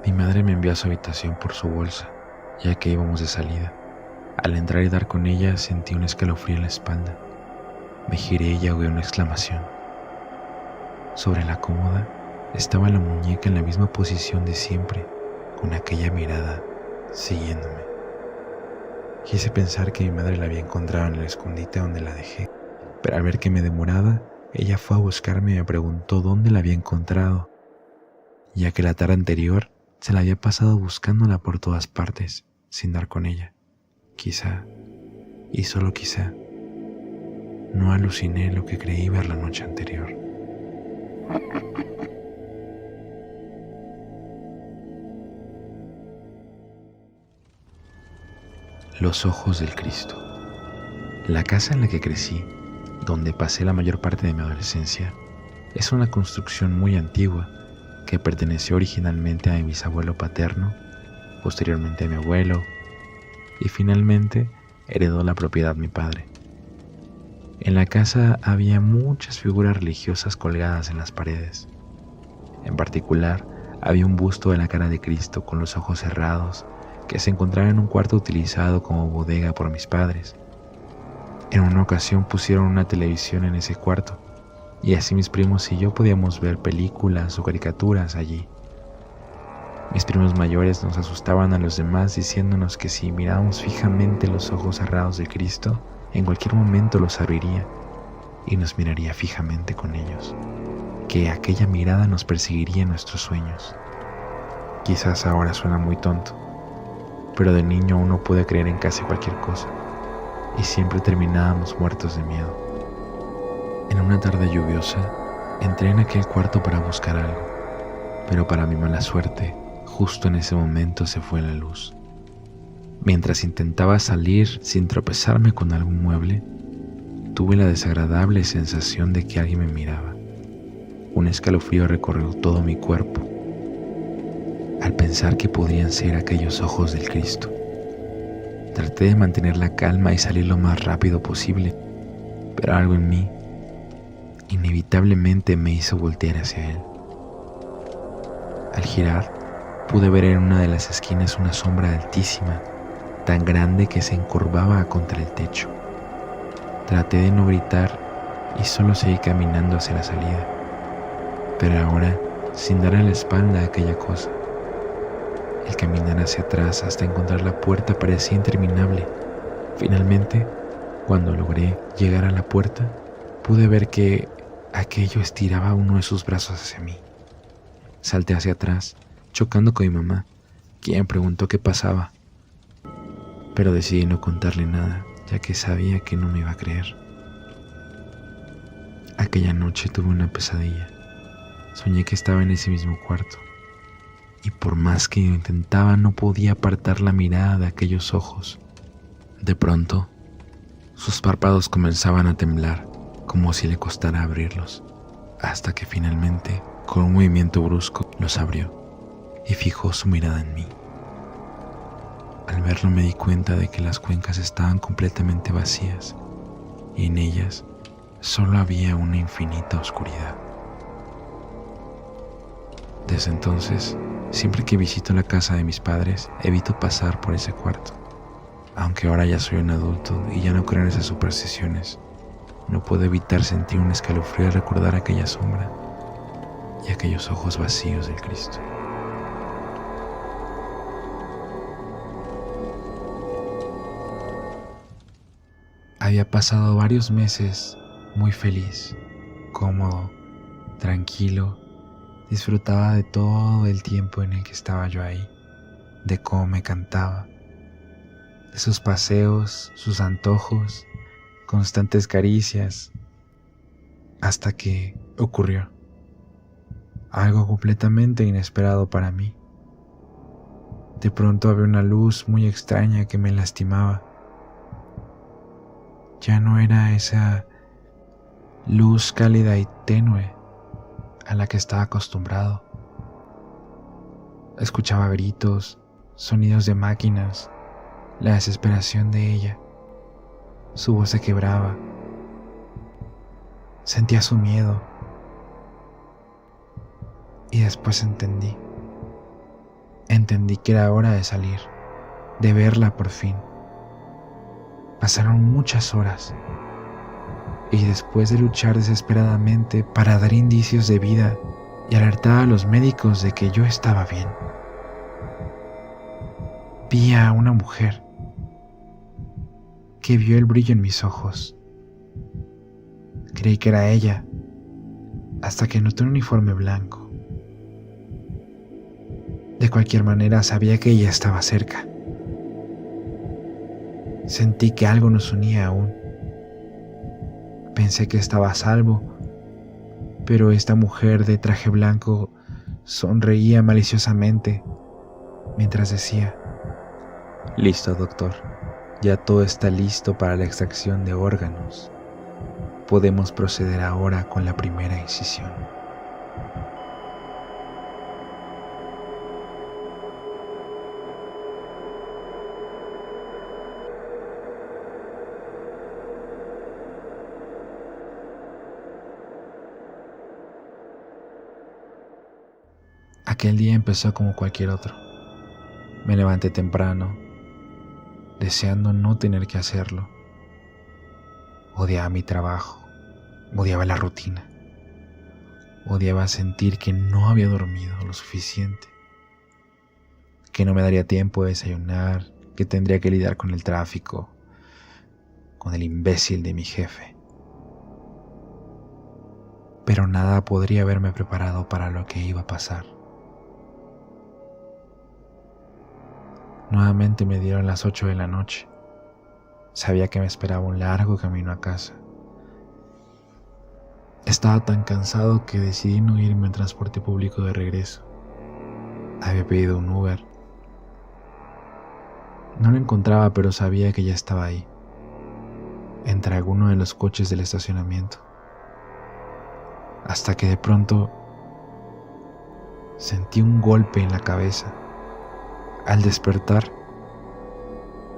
mi madre me envió a su habitación por su bolsa, ya que íbamos de salida. Al entrar y dar con ella, sentí un escalofrío en la espalda. Me giré y oí una exclamación. Sobre la cómoda estaba la muñeca en la misma posición de siempre, con aquella mirada siguiéndome. Quise pensar que mi madre la había encontrado en el escondite donde la dejé, pero al ver que me demoraba, ella fue a buscarme y me preguntó dónde la había encontrado, ya que la tarde anterior se la había pasado buscándola por todas partes, sin dar con ella. Quizá, y solo quizá, no aluciné lo que creí ver la noche anterior. Los ojos del Cristo. La casa en la que crecí, donde pasé la mayor parte de mi adolescencia, es una construcción muy antigua que perteneció originalmente a mi bisabuelo paterno, posteriormente a mi abuelo, y finalmente heredó la propiedad mi padre. En la casa había muchas figuras religiosas colgadas en las paredes. En particular, había un busto de la cara de Cristo con los ojos cerrados que se encontraba en un cuarto utilizado como bodega por mis padres. En una ocasión pusieron una televisión en ese cuarto, y así mis primos y yo podíamos ver películas o caricaturas allí. Mis primos mayores nos asustaban a los demás diciéndonos que si mirábamos fijamente los ojos cerrados de Cristo, en cualquier momento los abriría y nos miraría fijamente con ellos, que aquella mirada nos perseguiría en nuestros sueños. Quizás ahora suena muy tonto, pero de niño uno puede creer en casi cualquier cosa, y siempre terminábamos muertos de miedo. En una tarde lluviosa, entré en aquel cuarto para buscar algo, pero para mi mala suerte, justo en ese momento se fue la luz. Mientras intentaba salir sin tropezarme con algún mueble, tuve la desagradable sensación de que alguien me miraba. Un escalofrío recorrió todo mi cuerpo al pensar que podrían ser aquellos ojos del Cristo. Traté de mantener la calma y salir lo más rápido posible, pero algo en mí inevitablemente me hizo voltear hacia él. Al girar, pude ver en una de las esquinas una sombra altísima, tan grande que se encorvaba contra el techo. Traté de no gritar y solo seguí caminando hacia la salida, pero ahora sin darle la espalda a aquella cosa. El caminar hacia atrás hasta encontrar la puerta parecía interminable. Finalmente, cuando logré llegar a la puerta, pude ver que aquello estiraba uno de sus brazos hacia mí. Salté hacia atrás, chocando con mi mamá, quien preguntó qué pasaba, pero decidí no contarle nada, ya que sabía que no me iba a creer. Aquella noche tuve una pesadilla. Soñé que estaba en ese mismo cuarto, y por más que yo intentaba no podía apartar la mirada de aquellos ojos. De pronto, sus párpados comenzaban a temblar como si le costara abrirlos, hasta que finalmente, con un movimiento brusco, los abrió y fijó su mirada en mí. Al verlo me di cuenta de que las cuencas estaban completamente vacías y en ellas solo había una infinita oscuridad. Desde entonces, siempre que visito la casa de mis padres, evito pasar por ese cuarto. Aunque ahora ya soy un adulto y ya no creo en esas supersticiones, no puedo evitar sentir un escalofrío al recordar aquella sombra y aquellos ojos vacíos del Cristo. Había pasado varios meses muy feliz, cómodo, tranquilo. Disfrutaba de todo el tiempo en el que estaba yo ahí, de cómo me cantaba, de sus paseos, sus antojos, constantes caricias, hasta que ocurrió algo completamente inesperado para mí. De pronto había una luz muy extraña que me lastimaba. Ya no era esa luz cálida y tenue a la que estaba acostumbrado. Escuchaba gritos, sonidos de máquinas, la desesperación de ella. Su voz se quebraba. Sentía su miedo. Y después entendí. Entendí que era hora de salir, de verla por fin. Pasaron muchas horas. Y después de luchar desesperadamente para dar indicios de vida y alertar a los médicos de que yo estaba bien, vi a una mujer que vio el brillo en mis ojos. Creí que era ella, hasta que noté un uniforme blanco. De cualquier manera, sabía que ella estaba cerca. Sentí que algo nos unía aún. Pensé que estaba a salvo, pero esta mujer de traje blanco sonreía maliciosamente mientras decía: «Listo, doctor. Ya todo está listo para la extracción de órganos. Podemos proceder ahora con la primera incisión». Aquel día empezó como cualquier otro. Me levanté temprano, deseando no tener que hacerlo. Odiaba mi trabajo, odiaba la rutina, odiaba sentir que no había dormido lo suficiente, que no me daría tiempo de desayunar, que tendría que lidiar con el tráfico, con el imbécil de mi jefe. Pero nada podría haberme preparado para lo que iba a pasar. Nuevamente me dieron las 8 de la noche. Sabía que me esperaba un largo camino a casa. Estaba tan cansado que decidí no irme en transporte público de regreso. Había pedido un Uber. No lo encontraba, pero sabía que ya estaba ahí, entre alguno de los coches del estacionamiento. Hasta que de pronto sentí un golpe en la cabeza. Al despertar,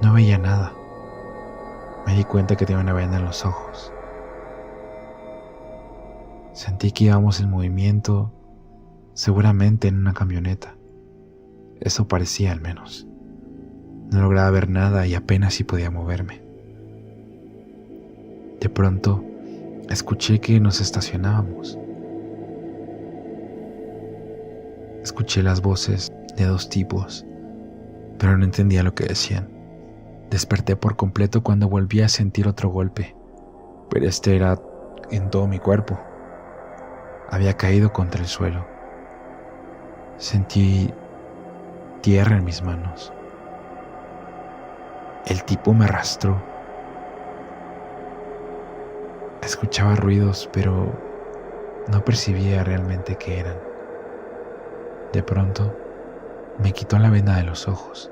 no veía nada. Me di cuenta que tenía una venda en los ojos. Sentí que íbamos en movimiento, seguramente en una camioneta. Eso parecía al menos. No lograba ver nada y apenas si podía moverme. De pronto, escuché que nos estacionábamos. Escuché las voces de dos tipos, pero no entendía lo que decían. Desperté por completo cuando volví a sentir otro golpe, pero este era en todo mi cuerpo. Había caído contra el suelo. Sentí tierra en mis manos. El tipo me arrastró. Escuchaba ruidos, pero no percibía realmente qué eran. De pronto, me quitó la venda de los ojos.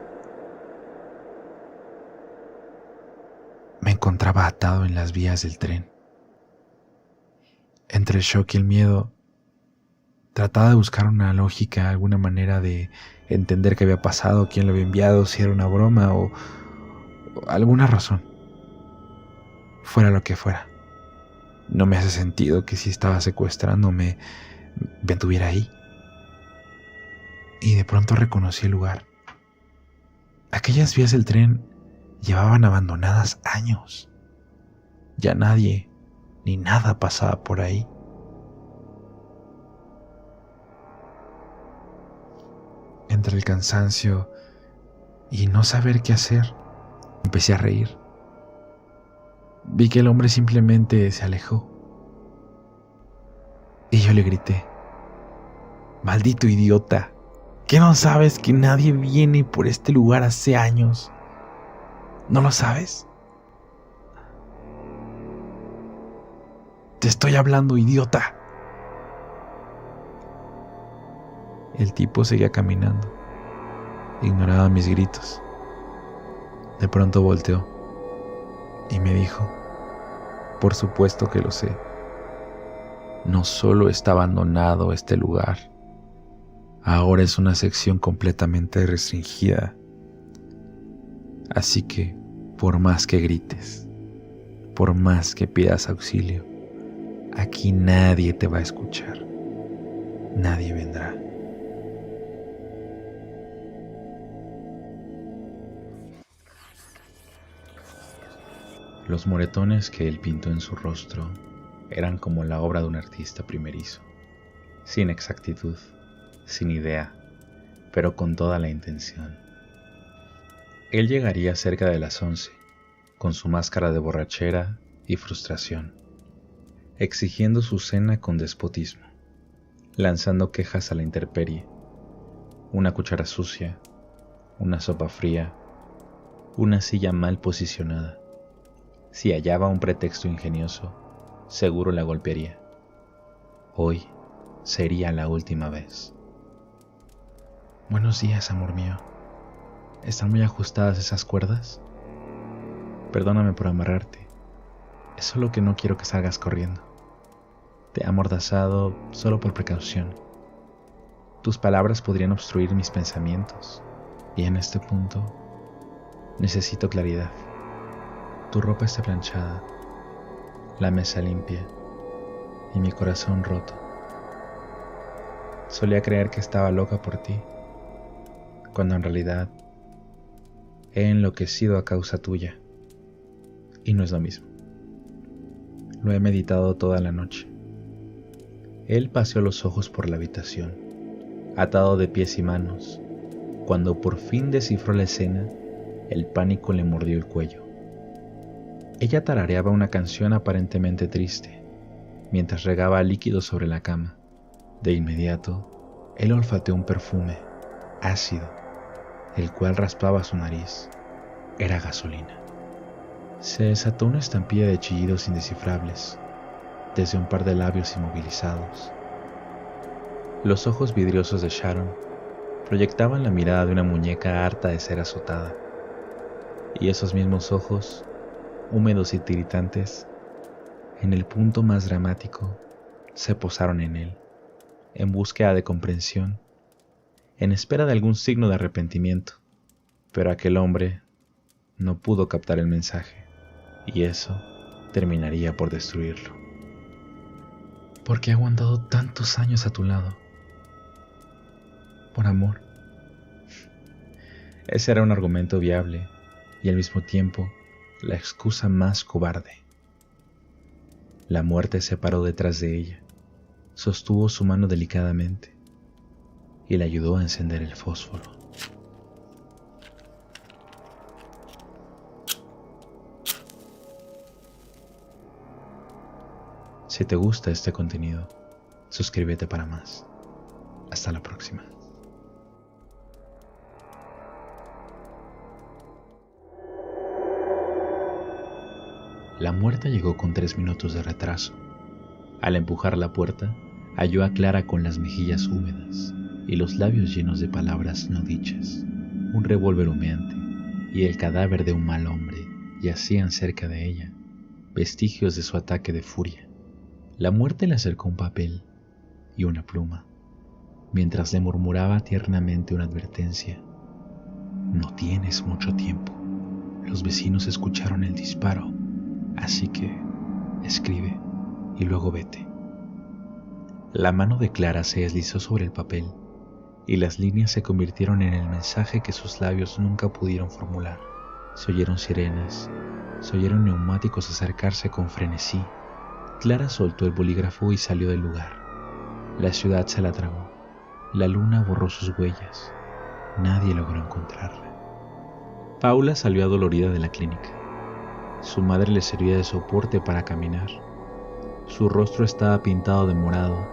Me encontraba atado en las vías del tren. Entre el shock y el miedo, trataba de buscar una lógica, alguna manera de entender qué había pasado, quién lo había enviado, si era una broma o alguna razón. Fuera lo que fuera. No me hace sentido que si estaba secuestrándome me tuviera ahí. Y de pronto reconocí el lugar. Aquellas vías del tren llevaban abandonadas años. Ya nadie ni nada pasaba por ahí. Entre el cansancio y no saber qué hacer, empecé a reír. Vi que el hombre simplemente se alejó. Y yo le grité: «¡Maldito idiota! ¿Qué no sabes que nadie viene por este lugar hace años? ¿No lo sabes? Te estoy hablando, idiota». El tipo seguía caminando. Ignoraba mis gritos. De pronto volteó y me dijo: «Por supuesto que lo sé. No solo está abandonado este lugar, ahora es una sección completamente restringida. Así que, por más que grites, por más que pidas auxilio, aquí nadie te va a escuchar. Nadie vendrá». Los moretones que él pintó en su rostro eran como la obra de un artista primerizo, sin exactitud, sin idea, pero con toda la intención. Él llegaría cerca de las 11, con su máscara de borrachera y frustración, exigiendo su cena con despotismo, lanzando quejas a la intemperie, una cuchara sucia, una sopa fría, una silla mal posicionada. Si hallaba un pretexto ingenioso, seguro la golpearía. Hoy sería la última vez. «Buenos días, amor mío. ¿Están muy ajustadas esas cuerdas? Perdóname por amarrarte. Es solo que no quiero que salgas corriendo. Te he amordazado solo por precaución. Tus palabras podrían obstruir mis pensamientos, y en este punto necesito claridad. Tu ropa está planchada, la mesa limpia y mi corazón roto. Solía creer que estaba loca por ti, cuando en realidad he enloquecido a causa tuya, y no es lo mismo. Lo he meditado toda la noche». Él paseó los ojos por la habitación, atado de pies y manos. Cuando por fin descifró la escena, el pánico le mordió el cuello. Ella tarareaba una canción aparentemente triste, mientras regaba líquido sobre la cama. De inmediato, él olfateó un perfume ácido, el cual raspaba su nariz. Era gasolina. Se desató una estampida de chillidos indescifrables, desde un par de labios inmovilizados. Los ojos vidriosos de Sharon proyectaban la mirada de una muñeca harta de ser azotada, y esos mismos ojos, húmedos y tiritantes, en el punto más dramático, se posaron en él, en búsqueda de comprensión, en espera de algún signo de arrepentimiento, pero aquel hombre no pudo captar el mensaje, y eso terminaría por destruirlo. ¿Por qué he aguantado tantos años a tu lado? Por amor. Ese era un argumento viable y al mismo tiempo la excusa más cobarde. La muerte se paró detrás de ella, sostuvo su mano delicadamente y le ayudó a encender el fósforo. Si te gusta este contenido, suscríbete para más. Hasta la próxima. La muerte llegó con 3 minutos de retraso. Al empujar la puerta, halló a Clara con las mejillas húmedas y los labios llenos de palabras no dichas. Un revólver humeante y el cadáver de un mal hombre yacían cerca de ella, vestigios de su ataque de furia. La muerte le acercó un papel y una pluma, mientras le murmuraba tiernamente una advertencia. No tienes mucho tiempo. Los vecinos escucharon el disparo, así que escribe y luego vete. La mano de Clara se deslizó sobre el papel y las líneas se convirtieron en el mensaje que sus labios nunca pudieron formular. Se oyeron sirenas, se oyeron neumáticos acercarse con frenesí. Clara soltó el bolígrafo y salió del lugar. La ciudad se la tragó. La luna borró sus huellas. Nadie logró encontrarla. Paula salió adolorida de la clínica. Su madre le servía de soporte para caminar. Su rostro estaba pintado de morado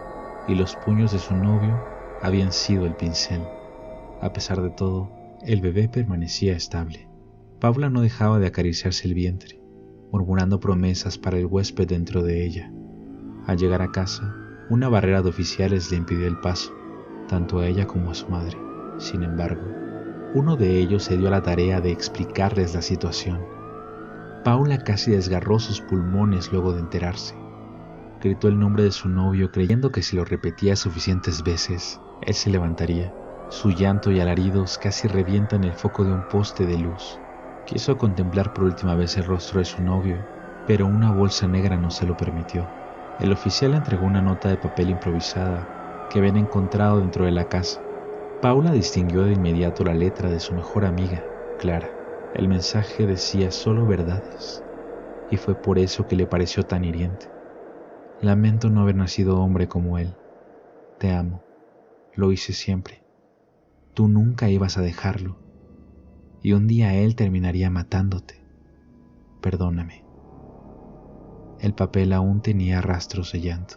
y los puños de su novio habían sido el pincel. A pesar de todo, el bebé permanecía estable. Paula no dejaba de acariciarse el vientre, murmurando promesas para el huésped dentro de ella. Al llegar a casa, una barrera de oficiales le impidió el paso, tanto a ella como a su madre. Sin embargo, uno de ellos se dio a la tarea de explicarles la situación. Paula casi desgarró sus pulmones luego de enterarse. Gritó el nombre de su novio creyendo que si lo repetía suficientes veces, él se levantaría. Su llanto y alaridos casi revientan el foco de un poste de luz. Quiso contemplar por última vez el rostro de su novio, pero una bolsa negra no se lo permitió. El oficial le entregó una nota de papel improvisada que habían encontrado dentro de la casa. Paula distinguió de inmediato la letra de su mejor amiga, Clara. El mensaje decía solo verdades, y fue por eso que le pareció tan hiriente. Lamento no haber nacido hombre como él. Te amo. Lo hice siempre. Tú nunca ibas a dejarlo, y un día él terminaría matándote. Perdóname. El papel aún tenía rastros de llanto.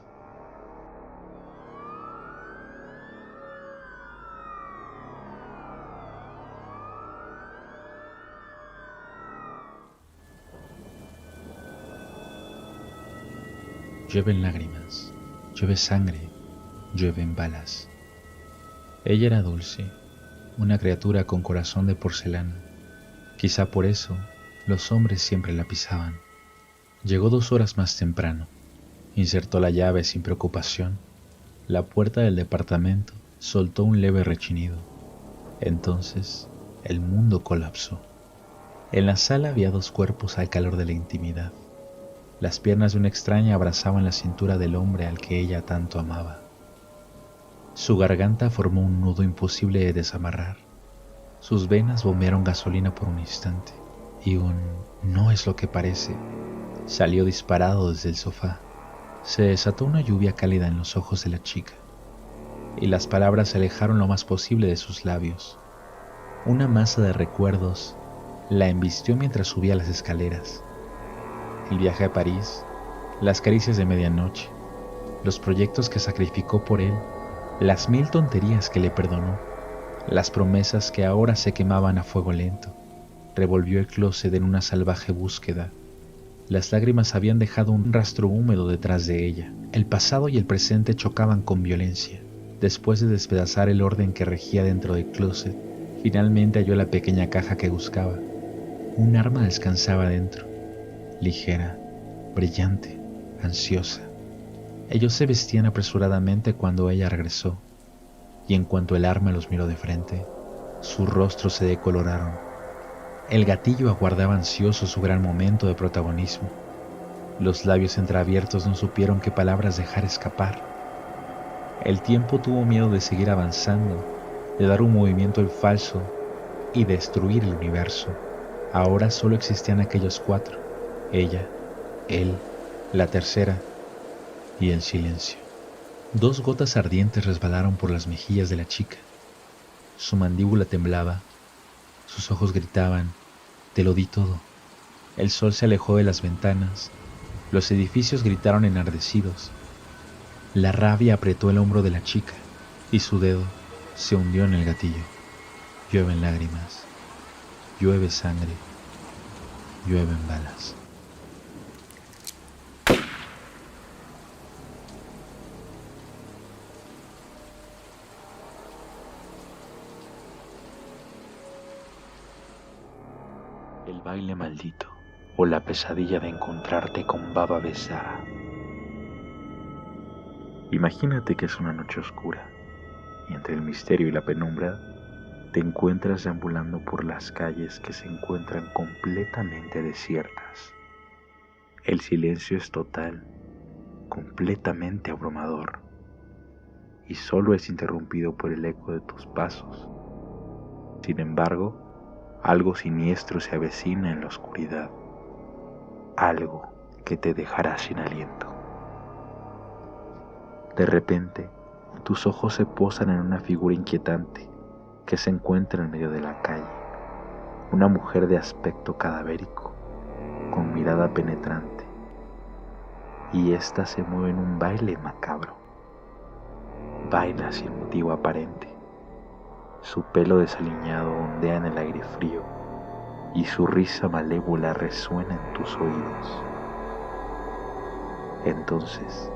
Llueven lágrimas, llueve sangre, llueven balas. Ella era dulce, una criatura con corazón de porcelana. Quizá por eso los hombres siempre la pisaban. Llegó 2 horas más temprano, insertó la llave sin preocupación. La puerta del departamento soltó un leve rechinido. Entonces el mundo colapsó. En la sala había 2 cuerpos al calor de la intimidad. Las piernas de una extraña abrazaban la cintura del hombre al que ella tanto amaba. Su garganta formó un nudo imposible de desamarrar. Sus venas bombearon gasolina por un instante, y un "no es lo que parece" salió disparado desde el sofá. Se desató una lluvia cálida en los ojos de la chica, y las palabras se alejaron lo más posible de sus labios. Una masa de recuerdos la embistió mientras subía las escaleras. El viaje a París, las caricias de medianoche, los proyectos que sacrificó por él, las 1000 tonterías que le perdonó, las promesas que ahora se quemaban a fuego lento. Revolvió el closet en una salvaje búsqueda. Las lágrimas habían dejado un rastro húmedo detrás de ella. El pasado y el presente chocaban con violencia. Después de despedazar el orden que regía dentro del closet, finalmente halló la pequeña caja que buscaba. Un arma descansaba dentro, ligera, brillante, ansiosa. Ellos se vestían apresuradamente cuando ella regresó, y en cuanto el arma los miró de frente, sus rostros se decoloraron. El gatillo aguardaba ansioso su gran momento de protagonismo. Los labios entreabiertos no supieron qué palabras dejar escapar. El tiempo tuvo miedo de seguir avanzando, de dar un movimiento en falso y destruir el universo. Ahora solo existían aquellos 4: ella, él, la tercera y el silencio. 2 gotas ardientes resbalaron por las mejillas de la chica. Su mandíbula temblaba, sus ojos gritaban: te lo di todo. El sol se alejó de las ventanas, los edificios gritaron enardecidos. La rabia apretó el hombro de la chica y su dedo se hundió en el gatillo. Llueven lágrimas, llueve sangre, llueven balas. El baile maldito o la pesadilla de encontrarte con Baba Besara. Imagínate que es una noche oscura y entre el misterio y la penumbra te encuentras deambulando por las calles que se encuentran completamente desiertas. El silencio es total, completamente abrumador, y solo es interrumpido por el eco de tus pasos. Sin embargo, algo siniestro se avecina en la oscuridad, algo que te dejará sin aliento. De repente, tus ojos se posan en una figura inquietante que se encuentra en medio de la calle, una mujer de aspecto cadavérico, con mirada penetrante, y ésta se mueve en un baile macabro. Baila sin motivo aparente. Su pelo desaliñado ondea en el aire frío y su risa malévola resuena en tus oídos. Entonces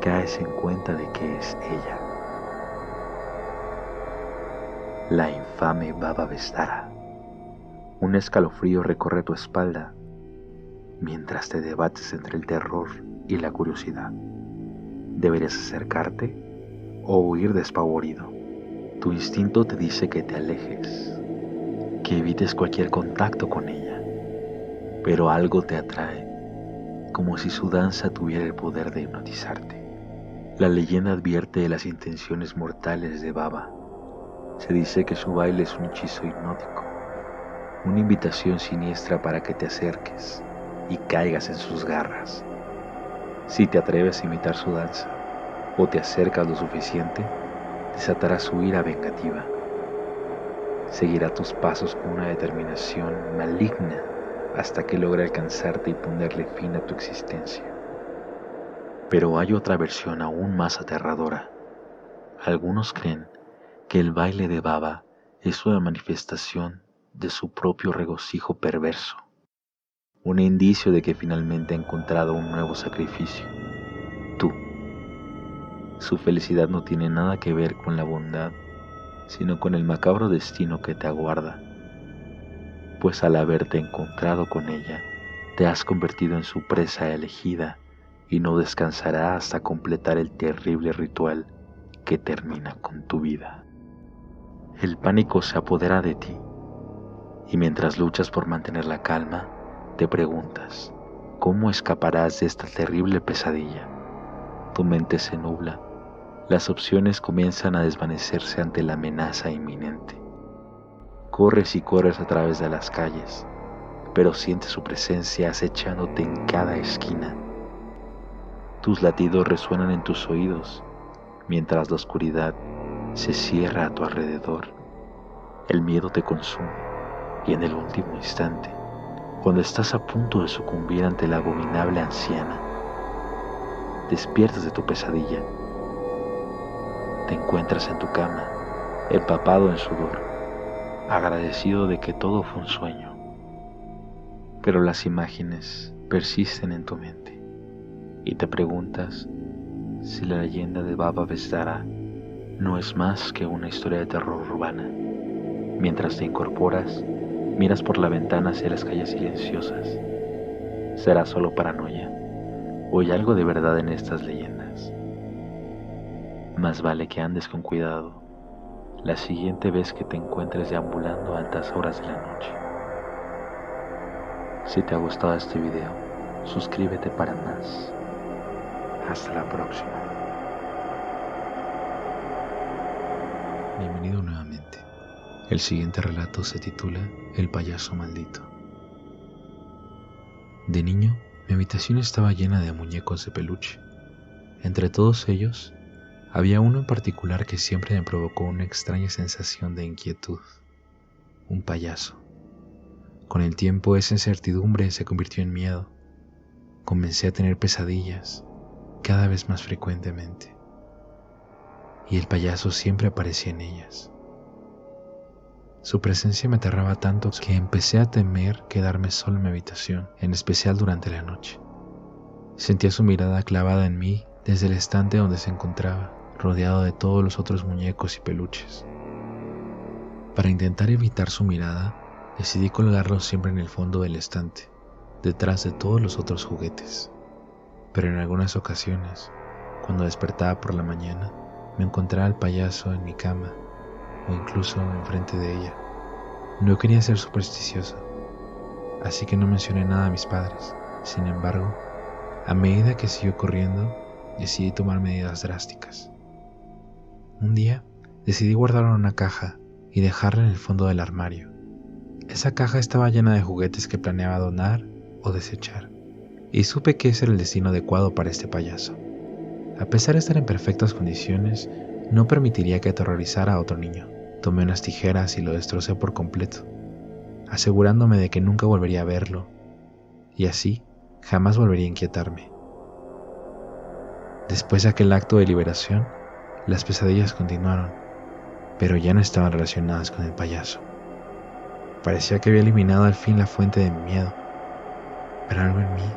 caes en cuenta de que es ella, la infame Baba Vestara. Un escalofrío recorre tu espalda mientras te debates entre el terror y la curiosidad. ¿Deberías acercarte o huir despavorido? Tu instinto te dice que te alejes, que evites cualquier contacto con ella, pero algo te atrae, como si su danza tuviera el poder de hipnotizarte. La leyenda advierte de las intenciones mortales de Baba. Se dice que su baile es un hechizo hipnótico, una invitación siniestra para que te acerques y caigas en sus garras. Si te atreves a imitar su danza o te acercas lo suficiente, desatará su ira vengativa. Seguirá tus pasos con una determinación maligna hasta que logre alcanzarte y ponerle fin a tu existencia. Pero hay otra versión aún más aterradora. Algunos creen que el baile de Baba es una manifestación de su propio regocijo perverso, un indicio de que finalmente ha encontrado un nuevo sacrificio, tú. Su felicidad no tiene nada que ver con la bondad, sino con el macabro destino que te aguarda, pues al haberte encontrado con ella, te has convertido en su presa elegida y no descansará hasta completar el terrible ritual que termina con tu vida. El pánico se apodera de ti, y mientras luchas por mantener la calma, te preguntas, ¿cómo escaparás de esta terrible pesadilla? Tu mente se nubla, las opciones comienzan a desvanecerse ante la amenaza inminente. Corres y corres a través de las calles, pero sientes su presencia acechándote en cada esquina. Tus latidos resuenan en tus oídos, mientras la oscuridad se cierra a tu alrededor. El miedo te consume y en el último instante, cuando estás a punto de sucumbir ante la abominable anciana, despiertas de tu pesadilla. Te encuentras en tu cama, empapado en sudor, agradecido de que todo fue un sueño. Pero las imágenes persisten en tu mente y te preguntas si la leyenda de Baba Vestara no es más que una historia de terror urbana. Mientras te incorporas, miras por la ventana hacia las calles silenciosas. ¿Será solo paranoia o hay algo de verdad en estas leyendas? Más vale que andes con cuidado la siguiente vez que te encuentres deambulando a altas horas de la noche. Si te ha gustado este video, suscríbete para más. Hasta la próxima. Bienvenido nuevamente. El siguiente relato se titula El payaso maldito. De niño, mi habitación estaba llena de muñecos de peluche. Entre todos ellos, había uno en particular que siempre me provocó una extraña sensación de inquietud. Un payaso. Con el tiempo, esa incertidumbre se convirtió en miedo. Comencé a tener pesadillas, cada vez más frecuentemente. Y el payaso siempre aparecía en ellas. Su presencia me aterraba tanto que empecé a temer quedarme solo en mi habitación, en especial durante la noche. Sentía su mirada clavada en mí desde el estante donde se encontraba, rodeado de todos los otros muñecos y peluches. Para intentar evitar su mirada, decidí colgarlo siempre en el fondo del estante, detrás de todos los otros juguetes. Pero en algunas ocasiones, cuando despertaba por la mañana, me encontraba al payaso en mi cama o incluso enfrente de ella. No quería ser supersticioso, así que no mencioné nada a mis padres. Sin embargo, a medida que siguió corriendo, decidí tomar medidas drásticas. Un día, decidí guardarla en una caja y dejarla en el fondo del armario. Esa caja estaba llena de juguetes que planeaba donar o desechar, y supe que ese era el destino adecuado para este payaso. A pesar de estar en perfectas condiciones, no permitiría que aterrorizara a otro niño. Tomé unas tijeras y lo destrocé por completo, asegurándome de que nunca volvería a verlo, y así jamás volvería a inquietarme. Después de aquel acto de liberación, las pesadillas continuaron, pero ya no estaban relacionadas con el payaso. Parecía que había eliminado al fin la fuente de mi miedo, pero algo en mí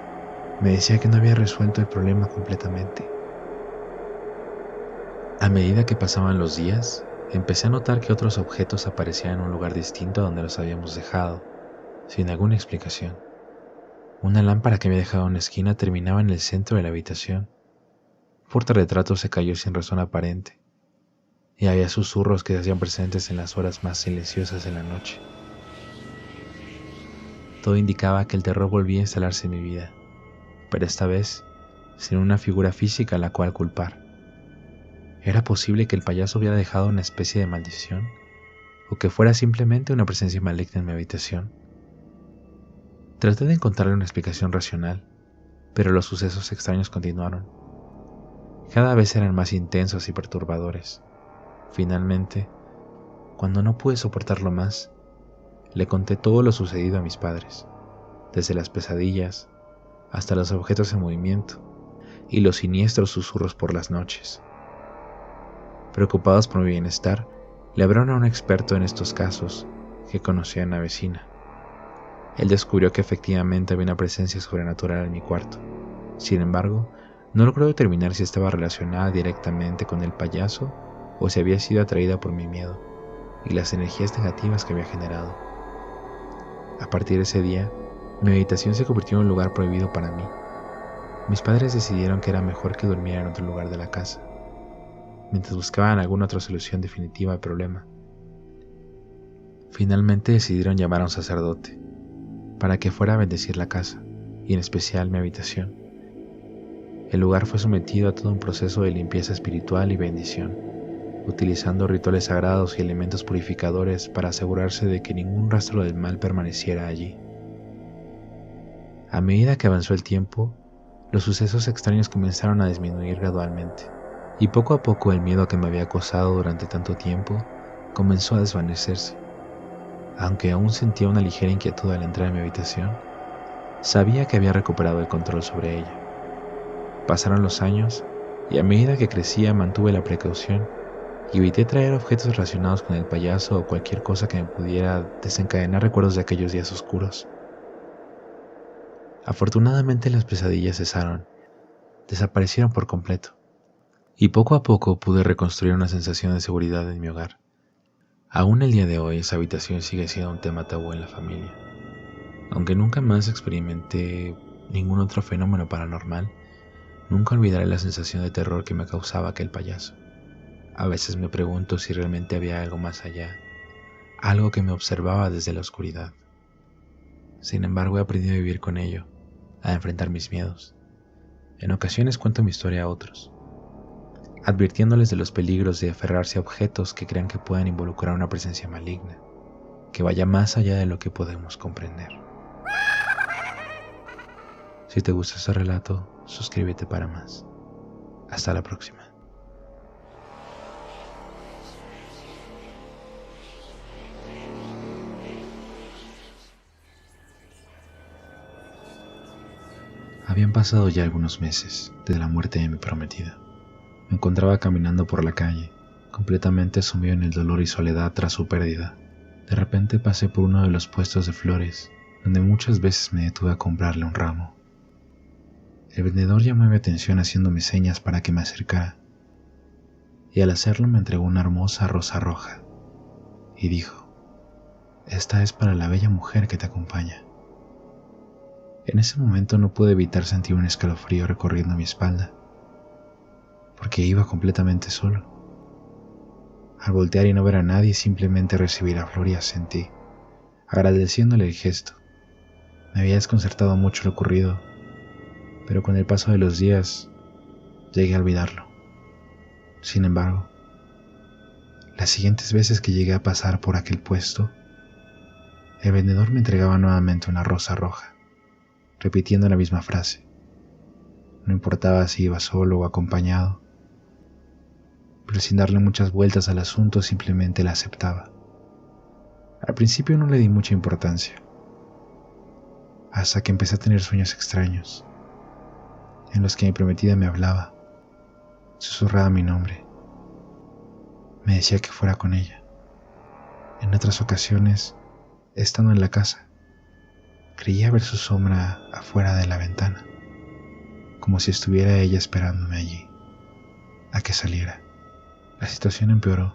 me decía que no había resuelto el problema completamente. A medida que pasaban los días, empecé a notar que otros objetos aparecían en un lugar distinto a donde los habíamos dejado, sin alguna explicación. Una lámpara que había dejado en una esquina terminaba en el centro de la habitación. Un portarretrato se cayó sin razón aparente, y había susurros que se hacían presentes en las horas más silenciosas de la noche. Todo indicaba que el terror volvía a instalarse en mi vida, pero esta vez sin una figura física a la cual culpar. ¿Era posible que el payaso hubiera dejado una especie de maldición? ¿O que fuera simplemente una presencia maligna en mi habitación? Traté de encontrarle una explicación racional, pero los sucesos extraños continuaron. Cada vez eran más intensos y perturbadores. Finalmente, cuando no pude soportarlo más, le conté todo lo sucedido a mis padres, desde las pesadillas hasta los objetos en movimiento y los siniestros susurros por las noches. Preocupados por mi bienestar, le hablaron a un experto en estos casos que conocía a una vecina. Él descubrió que efectivamente había una presencia sobrenatural en mi cuarto. Sin embargo, no logró determinar si estaba relacionada directamente con el payaso o si había sido atraída por mi miedo y las energías negativas que había generado. A partir de ese día, mi habitación se convirtió en un lugar prohibido para mí. Mis padres decidieron que era mejor que durmiera en otro lugar de la casa, mientras buscaban alguna otra solución definitiva al problema. Finalmente decidieron llamar a un sacerdote para que fuera a bendecir la casa, y en especial mi habitación. El lugar fue sometido a todo un proceso de limpieza espiritual y bendición, utilizando rituales sagrados y elementos purificadores para asegurarse de que ningún rastro del mal permaneciera allí. A medida que avanzó el tiempo, los sucesos extraños comenzaron a disminuir gradualmente, y poco a poco el miedo que me había acosado durante tanto tiempo comenzó a desvanecerse. Aunque aún sentía una ligera inquietud al entrar en mi habitación, sabía que había recuperado el control sobre ella. Pasaron los años y a medida que crecía mantuve la precaución y evité traer objetos relacionados con el payaso o cualquier cosa que me pudiera desencadenar recuerdos de aquellos días oscuros. Afortunadamente las pesadillas cesaron, desaparecieron por completo, y poco a poco pude reconstruir una sensación de seguridad en mi hogar. Aún el día de hoy esa habitación sigue siendo un tema tabú en la familia. Aunque nunca más experimenté ningún otro fenómeno paranormal, nunca olvidaré la sensación de terror que me causaba aquel payaso. A veces me pregunto si realmente había algo más allá, algo que me observaba desde la oscuridad. Sin embargo, he aprendido a vivir con ello, a enfrentar mis miedos. En ocasiones cuento mi historia a otros, advirtiéndoles de los peligros de aferrarse a objetos que crean que puedan involucrar una presencia maligna, que vaya más allá de lo que podemos comprender. Si te gusta este relato, suscríbete para más. Hasta la próxima. Habían pasado ya algunos meses desde la muerte de mi prometida. Me encontraba caminando por la calle, completamente sumido en el dolor y soledad tras su pérdida. De repente pasé por uno de los puestos de flores, donde muchas veces me detuve a comprarle un ramo. El vendedor llamó mi atención haciéndome señas para que me acercara, y al hacerlo me entregó una hermosa rosa roja, y dijo: «Esta es para la bella mujer que te acompaña». En ese momento no pude evitar sentir un escalofrío recorriendo mi espalda. porque iba completamente solo. Al voltear y no ver a nadie, simplemente recibí la flor y asentí, agradeciéndole el gesto. Me había desconcertado mucho lo ocurrido, pero con el paso de los días llegué a olvidarlo. Sin embargo, las siguientes veces que llegué a pasar por aquel puesto, el vendedor me entregaba nuevamente una rosa roja, repitiendo la misma frase. No importaba si iba solo o acompañado, pero sin darle muchas vueltas al asunto simplemente la aceptaba. Al principio no le di mucha importancia, hasta que empecé a tener sueños extraños, en los que mi prometida me hablaba, susurraba mi nombre, me decía que fuera con ella. En otras ocasiones, estando en la casa, creía ver su sombra afuera de la ventana, como si estuviera ella esperándome allí, a que saliera. La situación empeoró.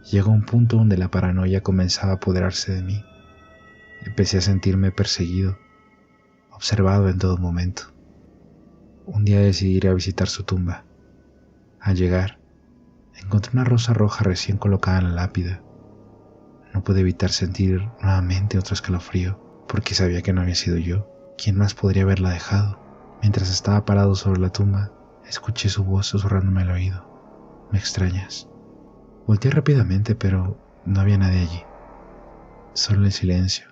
Llegó a un punto donde la paranoia comenzaba a apoderarse de mí. Empecé a sentirme perseguido, observado en todo momento. Un día decidí ir a visitar su tumba. Al llegar, encontré una rosa roja recién colocada en la lápida. No pude evitar sentir nuevamente otro escalofrío, porque sabía que no había sido yo. ¿Quién más podría haberla dejado? Mientras estaba parado sobre la tumba, escuché su voz susurrándome al oído. ¿Me extrañas? Volteé rápidamente, pero no había nadie allí. Solo el silencio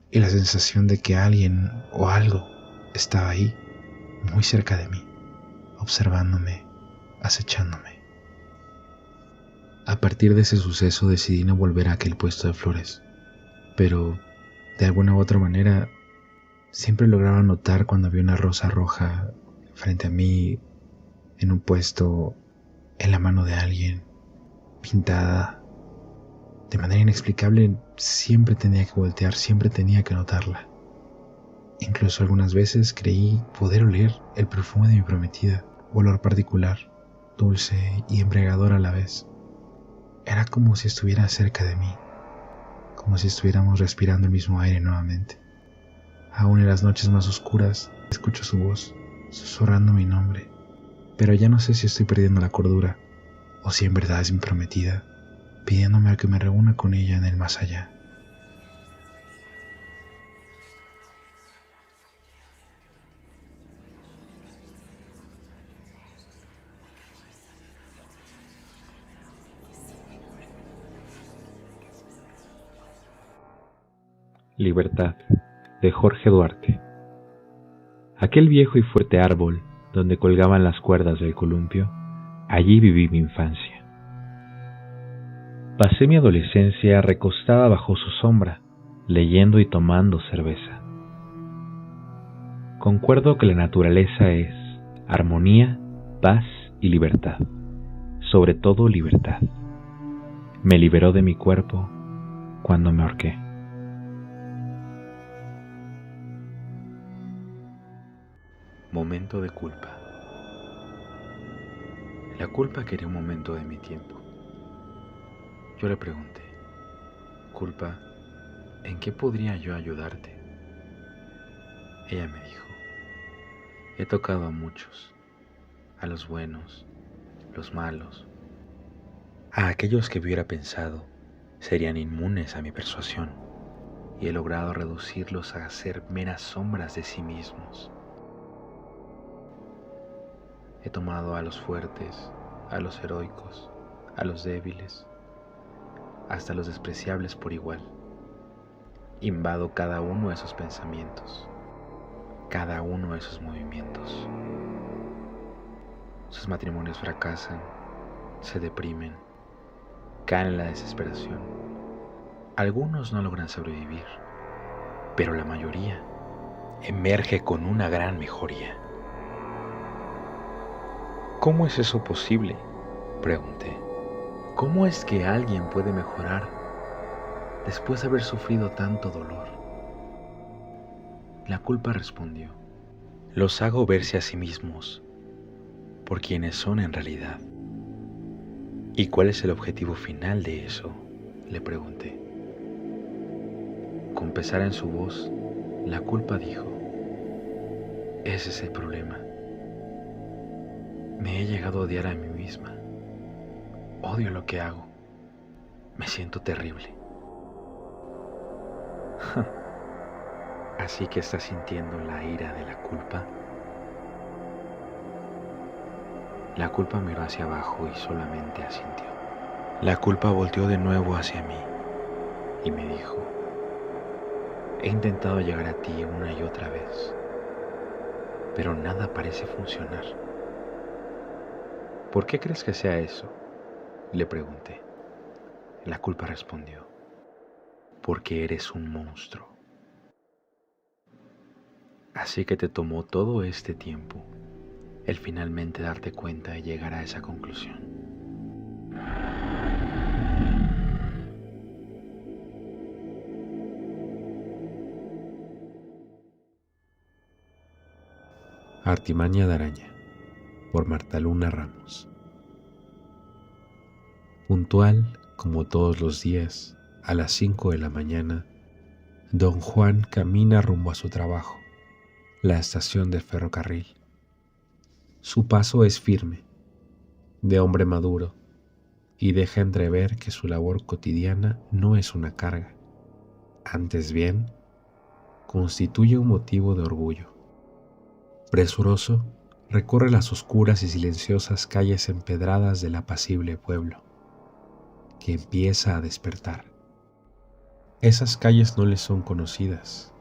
y la sensación de que alguien o algo estaba ahí, muy cerca de mí, observándome, acechándome. A partir de ese suceso decidí no volver a aquel puesto de flores, pero de alguna u otra manera siempre lograba notar cuando había una rosa roja frente a mí, en un puesto, en la mano de alguien, pintada. De manera inexplicable, siempre tenía que voltear, siempre tenía que notarla. Incluso algunas veces creí poder oler el perfume de mi prometida, olor particular, dulce y embriagador a la vez. Era como si estuviera cerca de mí, como si estuviéramos respirando el mismo aire nuevamente. Aún en las noches más oscuras, escucho su voz, susurrando mi nombre, pero ya no sé si estoy perdiendo la cordura o si en verdad es mi prometida, pidiéndome a que me reúna con ella en el más allá. Libertad, de Jorge Duarte. Aquel viejo y fuerte árbol donde colgaban las cuerdas del columpio, allí viví mi infancia. Pasé mi adolescencia recostada bajo su sombra, leyendo y tomando cerveza. Concuerdo que la naturaleza es armonía, paz y libertad, sobre todo libertad. Me liberó de mi cuerpo cuando me ahorqué. Momento de culpa. La culpa quería un momento de mi tiempo. Yo le pregunté, culpa, ¿en qué podría yo ayudarte? Ella me dijo, he tocado a muchos, a los buenos, los malos, a aquellos que hubiera pensado serían inmunes a mi persuasión, y he logrado reducirlos a ser meras sombras de sí mismos. He tomado a los fuertes, a los heroicos, a los débiles, hasta los despreciables por igual. Invado cada uno de esos pensamientos, cada uno de esos movimientos. Sus matrimonios fracasan, se deprimen, caen en la desesperación. Algunos no logran sobrevivir, pero la mayoría emerge con una gran mejoría. ¿Cómo es eso posible?, pregunté. ¿Cómo es que alguien puede mejorar después de haber sufrido tanto dolor? La culpa respondió, los hago verse a sí mismos por quienes son en realidad. ¿Y cuál es el objetivo final de eso?, le pregunté. Con pesar en su voz, la culpa dijo, ese es el problema. Me he llegado a odiar a mí misma. Odio lo que hago. Me siento terrible. Así que estás sintiendo la ira de la culpa. La culpa miró hacia abajo y solamente asintió. La culpa volteó de nuevo hacia mí y me dijo: he intentado llegar a ti una y otra vez, pero nada parece funcionar. ¿Por qué crees que sea eso?, le pregunté. La culpa respondió: porque eres un monstruo. Así que te tomó todo este tiempo el finalmente darte cuenta y llegar a esa conclusión. Artimaña de araña, por Marta Luna Ramos. Puntual, como todos los días, a las 5 de la mañana, don Juan camina rumbo a su trabajo, la estación del ferrocarril. Su paso es firme, de hombre maduro, y deja entrever que su labor cotidiana no es una carga, antes bien, constituye un motivo de orgullo. Presuroso, recorre las oscuras y silenciosas calles empedradas del apacible pueblo, que empieza a despertar. Esas calles no le son conocidas.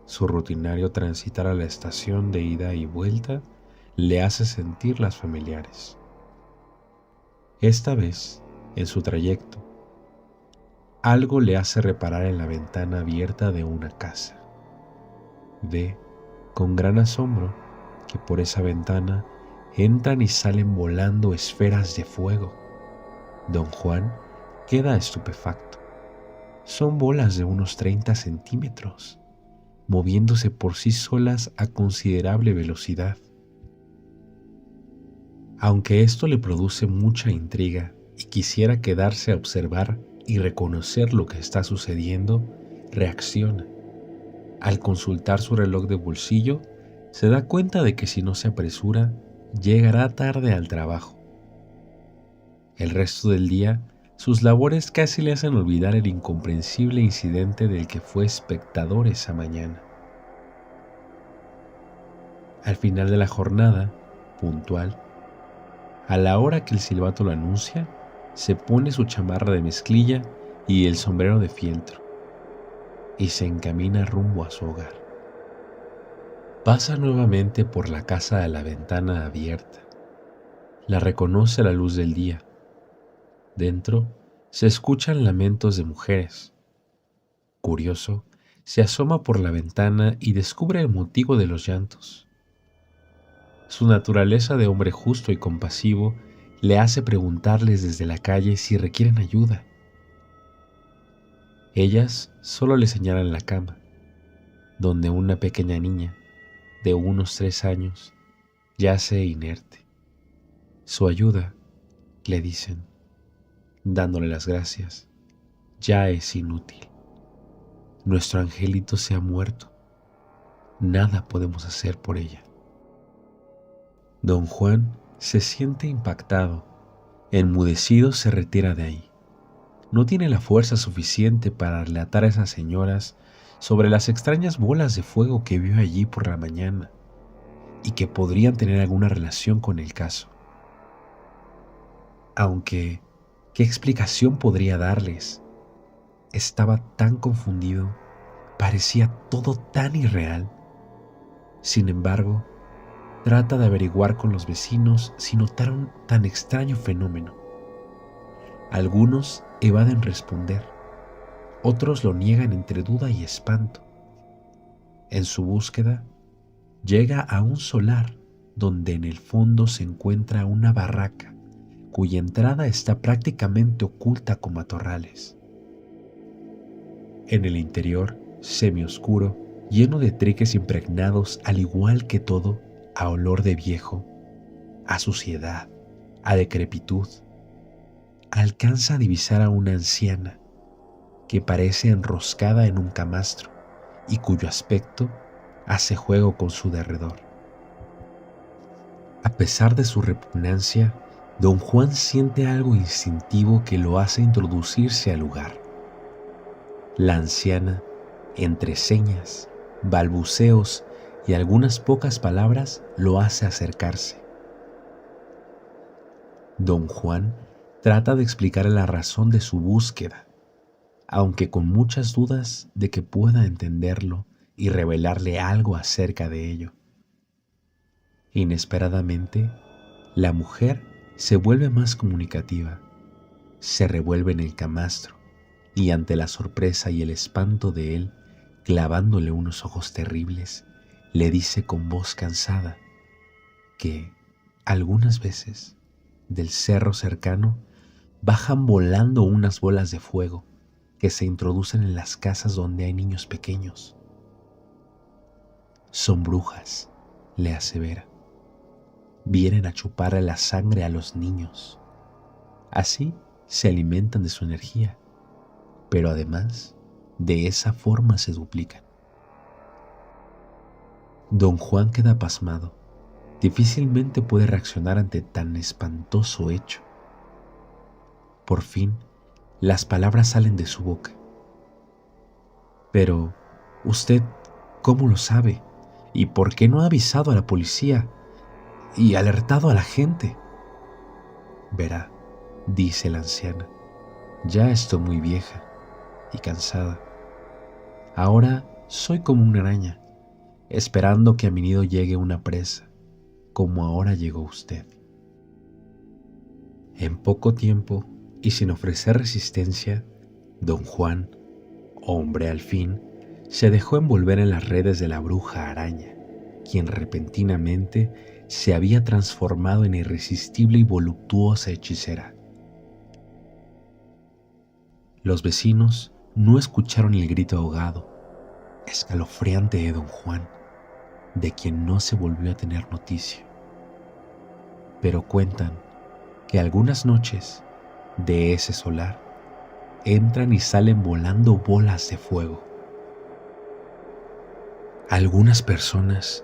Su rutinario transitar a la estación de ida y vuelta le hace sentirlas familiares. Esta vez, en su trayecto, algo le hace reparar en la ventana abierta de una casa. Ve, con gran asombro, que por esa ventana entran y salen volando esferas de fuego. Don Juan queda estupefacto. Son bolas de unos 30 centímetros, moviéndose por sí solas a considerable velocidad. Aunque esto le produce mucha intriga y quisiera quedarse a observar y reconocer lo que está sucediendo, reacciona. Al consultar su reloj de bolsillo, se da cuenta de que si no se apresura, llegará tarde al trabajo. El resto del día, sus labores casi le hacen olvidar el incomprensible incidente del que fue espectador esa mañana. Al final de la jornada, puntual, a la hora que el silbato lo anuncia, se pone su chamarra de mezclilla y el sombrero de fieltro, y se encamina rumbo a su hogar. Pasa nuevamente por la casa de la ventana abierta. La reconoce a la luz del día. Dentro se escuchan lamentos de mujeres. Curioso, se asoma por la ventana y descubre el motivo de los llantos. Su naturaleza de hombre justo y compasivo le hace preguntarles desde la calle si requieren ayuda. Ellas solo le señalan la cama, donde una pequeña niña de unos 3 años yace inerte. Su ayuda, le dicen, dándole las gracias, ya es inútil. Nuestro angelito se ha muerto. Nada podemos hacer por ella. Don Juan se siente impactado. Enmudecido se retira de ahí. No tiene la fuerza suficiente para relatar a esas señoras sobre las extrañas bolas de fuego que vio allí por la mañana y que podrían tener alguna relación con el caso. Aunque, ¿qué explicación podría darles? Estaba tan confundido, parecía todo tan irreal. Sin embargo, trata de averiguar con los vecinos si notaron tan extraño fenómeno. Algunos evaden responder, otros lo niegan entre duda y espanto. En su búsqueda, llega a un solar donde en el fondo se encuentra una barraca cuya entrada está prácticamente oculta con matorrales. En el interior, semioscuro, lleno de triques impregnados al igual que todo, a olor de viejo, a suciedad, a decrepitud, alcanza a divisar a una anciana que parece enroscada en un camastro y cuyo aspecto hace juego con su derredor. A pesar de su repugnancia, Don Juan siente algo instintivo que lo hace introducirse al lugar. La anciana, entre señas, balbuceos y algunas pocas palabras, lo hace acercarse. Don Juan trata de explicar la razón de su búsqueda, aunque con muchas dudas de que pueda entenderlo y revelarle algo acerca de ello. Inesperadamente, la mujer se vuelve más comunicativa, se revuelve en el camastro y ante la sorpresa y el espanto de él, clavándole unos ojos terribles, le dice con voz cansada que algunas veces del cerro cercano bajan volando unas bolas de fuego que se introducen en las casas donde hay niños pequeños. Son brujas, le asevera. Vienen a chuparle la sangre a los niños. Así se alimentan de su energía, pero además de esa forma se duplican. Don Juan queda pasmado. Difícilmente puede reaccionar ante tan espantoso hecho. Por fin, las palabras salen de su boca. Pero, ¿usted cómo lo sabe? ¿Y por qué no ha avisado a la policía y alertado a la gente? Verá, dice la anciana, ya estoy muy vieja y cansada. Ahora soy como una araña, esperando que a mi nido llegue una presa, como ahora llegó usted. En poco tiempo y sin ofrecer resistencia, don Juan, hombre al fin, se dejó envolver en las redes de la bruja araña, quien repentinamente se había transformado en irresistible y voluptuosa hechicera. Los vecinos no escucharon el grito ahogado, escalofriante de don Juan, de quien no se volvió a tener noticia. Pero cuentan que algunas noches de ese solar entran y salen volando bolas de fuego. Algunas personas,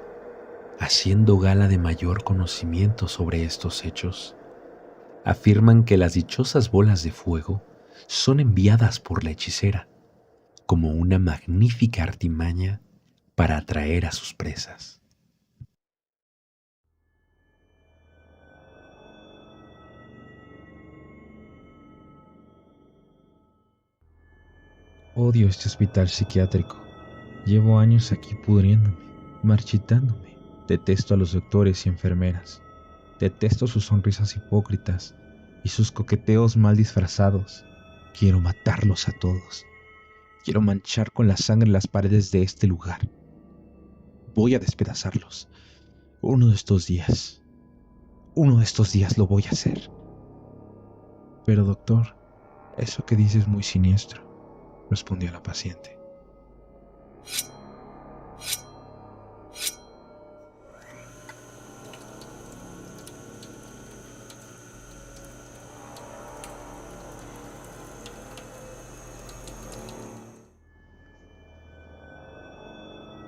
haciendo gala de mayor conocimiento sobre estos hechos, afirman que las dichosas bolas de fuego son enviadas por la hechicera como una magnífica artimaña para atraer a sus presas. Odio este hospital psiquiátrico. Llevo años aquí pudriéndome, marchitándome. Detesto a los doctores y enfermeras. Detesto sus sonrisas hipócritas y sus coqueteos mal disfrazados. Quiero matarlos a todos. Quiero manchar con la sangre las paredes de este lugar. Voy a despedazarlos. Uno de estos días lo voy a hacer. Pero doctor, eso que dices es muy siniestro, respondió la paciente.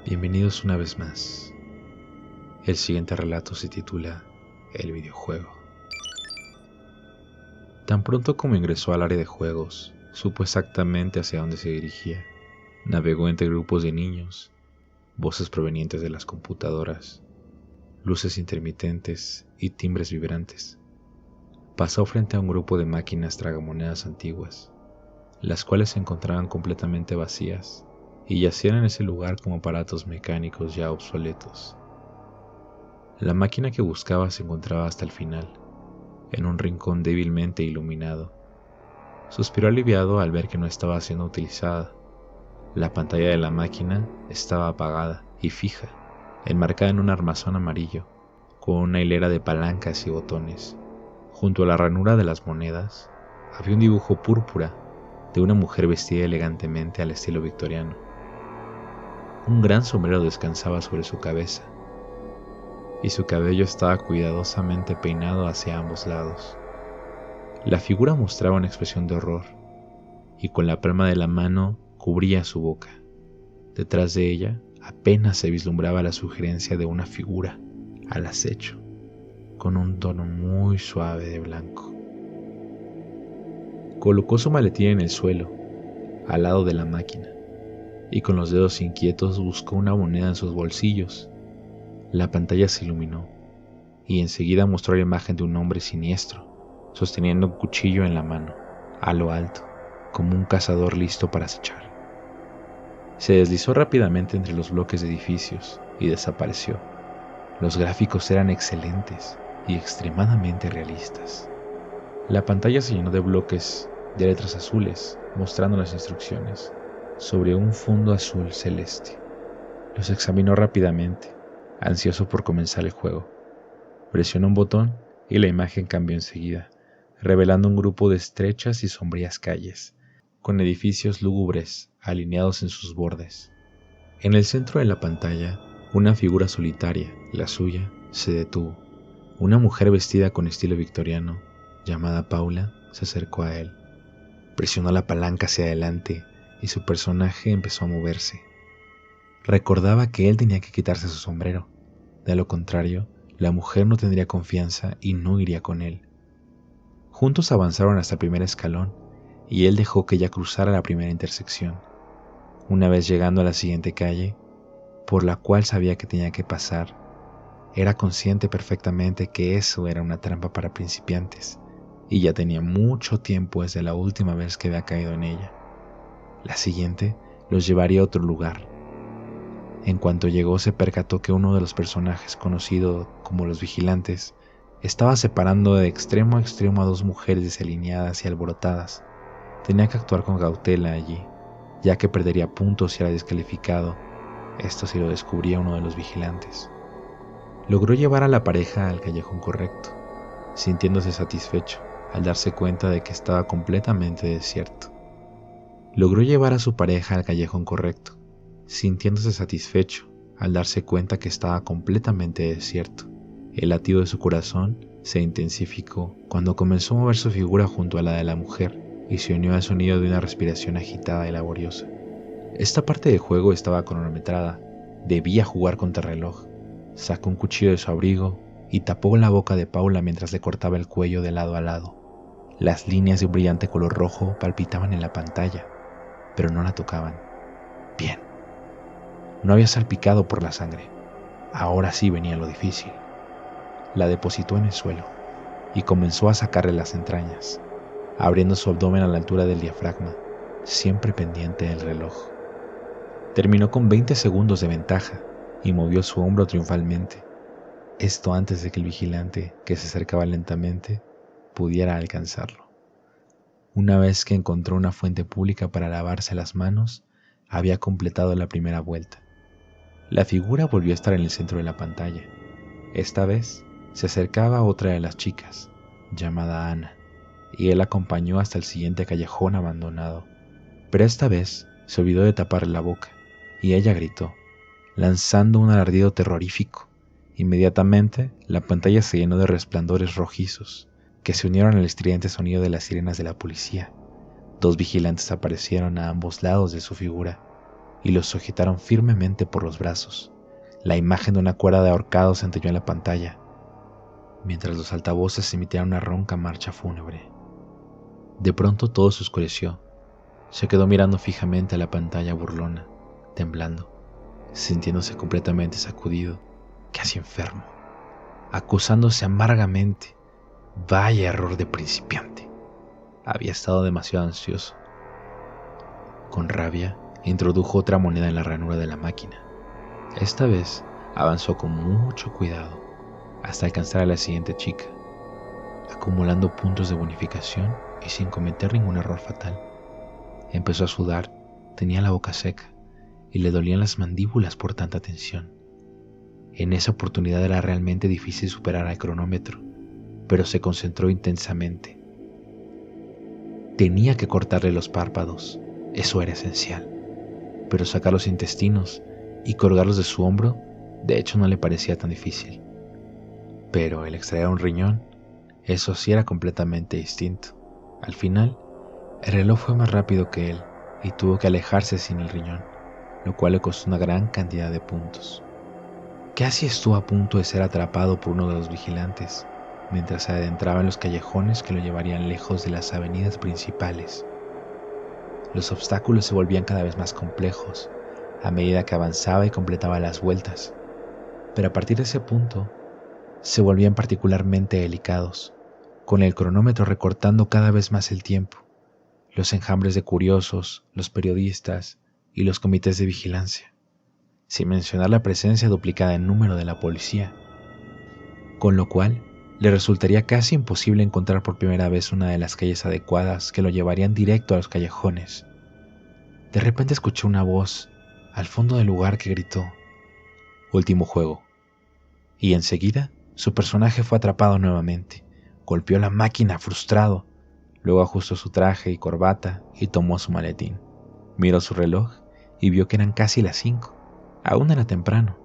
Bienvenidos una vez más. El siguiente relato se titula El videojuego. Tan pronto como ingresó al área de juegos, supo exactamente hacia dónde se dirigía. Navegó entre grupos de niños, voces provenientes de las computadoras, luces intermitentes y timbres vibrantes. Pasó frente a un grupo de máquinas tragamonedas antiguas, las cuales se encontraban completamente vacías y yacían en ese lugar como aparatos mecánicos ya obsoletos. La máquina que buscaba se encontraba hasta el final, en un rincón débilmente iluminado. Suspiró aliviado al ver que no estaba siendo utilizada. La pantalla de la máquina estaba apagada y fija, enmarcada en un armazón amarillo, con una hilera de palancas y botones. Junto a la ranura de las monedas había un dibujo púrpura de una mujer vestida elegantemente al estilo victoriano. Un gran sombrero descansaba sobre su cabeza, y su cabello estaba cuidadosamente peinado hacia ambos lados. La figura mostraba una expresión de horror, y con la palma de la mano cubría su boca. Detrás de ella apenas se vislumbraba la sugerencia de una figura al acecho. con un tono muy suave de blanco. Colocó su maletín en el suelo, al lado de la máquina, y con los dedos inquietos buscó una moneda en sus bolsillos. La pantalla se iluminó, y enseguida mostró la imagen de un hombre siniestro, sosteniendo un cuchillo en la mano, a lo alto, como un cazador listo para acechar. Se deslizó rápidamente entre los bloques de edificios y desapareció. Los gráficos eran excelentes y extremadamente realistas. La pantalla se llenó de bloques de letras azules mostrando las instrucciones sobre un fondo azul celeste. Los examinó rápidamente, ansioso por comenzar el juego. Presionó un botón y la imagen cambió enseguida, revelando un grupo de estrechas y sombrías calles, con edificios lúgubres alineados en sus bordes. En el centro de la pantalla, una figura solitaria, la suya, se detuvo. Una mujer vestida con estilo victoriano, llamada Paula, se acercó a él. Presionó la palanca hacia adelante y su personaje empezó a moverse. Recordaba que él tenía que quitarse su sombrero. De lo contrario, la mujer no tendría confianza y no iría con él. Juntos avanzaron hasta el primer escalón y él dejó que ella cruzara la primera intersección. Una vez llegando a la siguiente calle, por la cual sabía que tenía que pasar, era consciente perfectamente que eso era una trampa para principiantes, y ya tenía mucho tiempo desde la última vez que había caído en ella. La siguiente los llevaría a otro lugar. En cuanto llegó, se percató que uno de los personajes conocidos como los vigilantes estaba separando de extremo a extremo a dos mujeres desalineadas y alborotadas. Tenía que actuar con cautela allí, ya que perdería puntos si era descalificado. Esto si lo descubría uno de los vigilantes. Logró llevar a la pareja al callejón correcto, sintiéndose satisfecho al darse cuenta de que estaba completamente desierto. Logró llevar a su pareja al callejón correcto, sintiéndose satisfecho al darse cuenta que estaba completamente desierto. El latido de su corazón se intensificó cuando comenzó a mover su figura junto a la de la mujer y se unió al sonido de una respiración agitada y laboriosa. Esta parte del juego estaba cronometrada. Debía jugar contra reloj. Sacó un cuchillo de su abrigo y tapó la boca de Paula mientras le cortaba el cuello de lado a lado. Las líneas de un brillante color rojo palpitaban en la pantalla, pero no la tocaban. Bien. No había salpicado por la sangre. Ahora sí venía lo difícil. La depositó en el suelo y comenzó a sacarle las entrañas, abriendo su abdomen a la altura del diafragma, siempre pendiente del reloj. Terminó con 20 segundos de ventaja y movió su hombro triunfalmente. Esto antes de que el vigilante, que se acercaba lentamente, pudiera alcanzarlo. Una vez que encontró una fuente pública para lavarse las manos, había completado la primera vuelta. La figura volvió a estar en el centro de la pantalla. Esta vez se acercaba a otra de las chicas, llamada Ana, y él la acompañó hasta el siguiente callejón abandonado. Pero esta vez se olvidó de taparle la boca, y ella gritó, lanzando un alardido terrorífico. Inmediatamente, la pantalla se llenó de resplandores rojizos, que se unieron al estridente sonido de las sirenas de la policía. Dos vigilantes aparecieron a ambos lados de su figura, y los sujetaron firmemente por los brazos. La imagen de una cuerda de ahorcado centelló en la pantalla, mientras los altavoces emitían una ronca marcha fúnebre. De pronto todo se oscureció. Se quedó mirando fijamente a la pantalla burlona, temblando, sintiéndose completamente sacudido, casi enfermo, acusándose amargamente. Vaya error de principiante. Había estado demasiado ansioso. Con rabia, introdujo otra moneda en la ranura de la máquina. Esta vez avanzó con mucho cuidado hasta alcanzar a la siguiente chica, acumulando puntos de bonificación y sin cometer ningún error fatal. Empezó a sudar, tenía la boca seca y le dolían las mandíbulas por tanta tensión. En esa oportunidad era realmente difícil superar al cronómetro, pero se concentró intensamente. Tenía que cortarle los párpados, eso era esencial, pero sacar los intestinos y colgarlos de su hombro, de hecho no le parecía tan difícil. Pero el extraer un riñón, eso sí era completamente distinto. Al final, el reloj fue más rápido que él y tuvo que alejarse sin el riñón, lo cual le costó una gran cantidad de puntos. Casi estuvo a punto de ser atrapado por uno de los vigilantes, mientras se adentraba en los callejones que lo llevarían lejos de las avenidas principales. Los obstáculos se volvían cada vez más complejos a medida que avanzaba y completaba las vueltas, pero a partir de ese punto se volvían particularmente delicados, con el cronómetro recortando cada vez más el tiempo, los enjambres de curiosos, los periodistas y los comités de vigilancia, sin mencionar la presencia duplicada en número de la policía, con lo cual le resultaría casi imposible encontrar por primera vez una de las calles adecuadas que lo llevarían directo a los callejones. De repente escuché una voz al fondo del lugar que gritó: «Último juego». Y enseguida su personaje fue atrapado nuevamente. Golpeó la máquina frustrado, luego ajustó su traje y corbata y tomó su maletín. Miró su reloj y vio que eran casi las 5. Aún era temprano.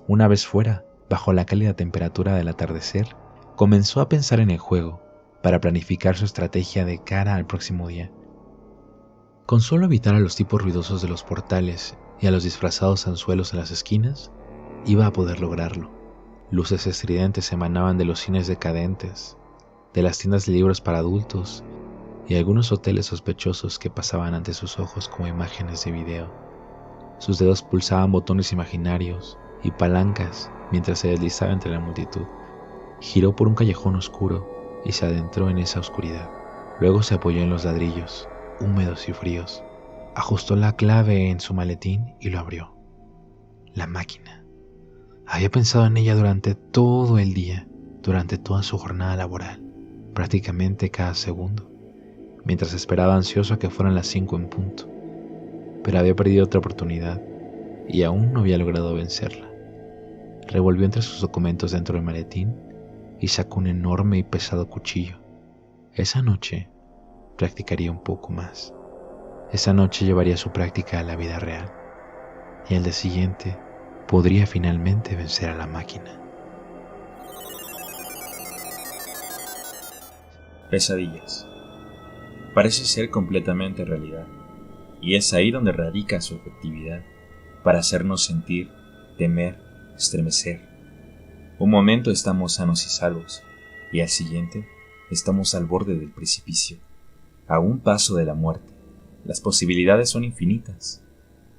Una vez fuera, bajo la cálida temperatura del atardecer, comenzó a pensar en el juego para planificar su estrategia de cara al próximo día. Con solo evitar a los tipos ruidosos de los portales y a los disfrazados anzuelos en las esquinas, iba a poder lograrlo. Luces estridentes emanaban de los cines decadentes, de las tiendas de libros para adultos y algunos hoteles sospechosos que pasaban ante sus ojos como imágenes de video. Sus dedos pulsaban botones imaginarios y palancas mientras se deslizaba entre la multitud. Giró por un callejón oscuro y se adentró en esa oscuridad. Luego se apoyó en los ladrillos, húmedos y fríos. Ajustó la clave en su maletín y lo abrió. La máquina. Había pensado en ella durante todo el día, durante toda su jornada laboral, prácticamente cada segundo, mientras esperaba ansioso a que fueran las 5 en punto. Pero había perdido otra oportunidad y aún no había logrado vencerla. Revolvió entre sus documentos dentro del maletín y sacó un enorme y pesado cuchillo. Esa noche practicaría un poco más. Esa noche llevaría su práctica a la vida real y al día siguiente podría finalmente vencer a la máquina. Pesadillas. Parece ser completamente realidad, y es ahí donde radica su efectividad, para hacernos sentir, temer, estremecer. Un momento estamos sanos y salvos, y al siguiente estamos al borde del precipicio, a un paso de la muerte. Las posibilidades son infinitas,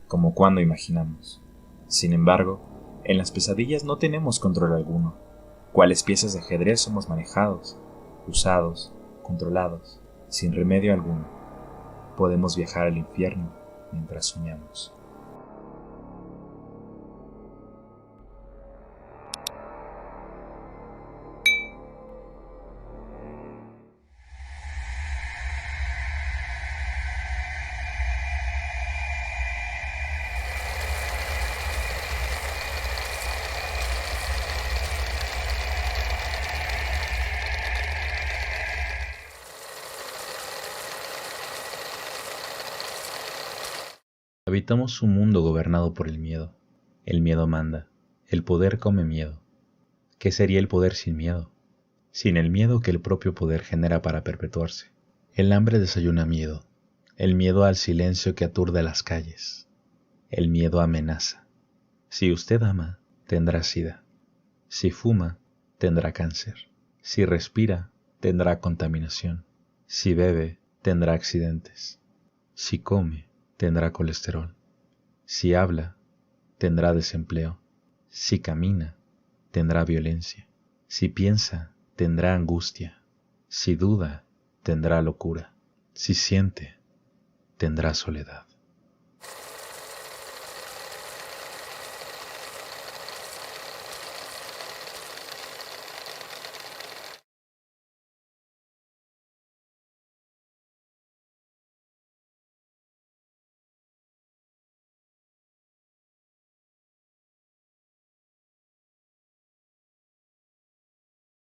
como cuando imaginamos. Sin embargo, en las pesadillas no tenemos control alguno. Cuales piezas de ajedrez somos manejados, usados, controlados, sin remedio alguno. Podemos viajar al infierno mientras soñamos. Habitamos un mundo gobernado por el miedo. El miedo manda. El poder come miedo. ¿Qué sería el poder sin miedo? Sin el miedo que el propio poder genera para perpetuarse. El hambre desayuna miedo. El miedo al silencio que aturde las calles. El miedo amenaza. Si usted ama, tendrá sida. Si fuma, tendrá cáncer. Si respira, tendrá contaminación. Si bebe, tendrá accidentes. Si come, tendrá colesterol. Si habla, tendrá desempleo. Si camina, tendrá violencia. Si piensa, tendrá angustia. Si duda, tendrá locura. Si siente, tendrá soledad.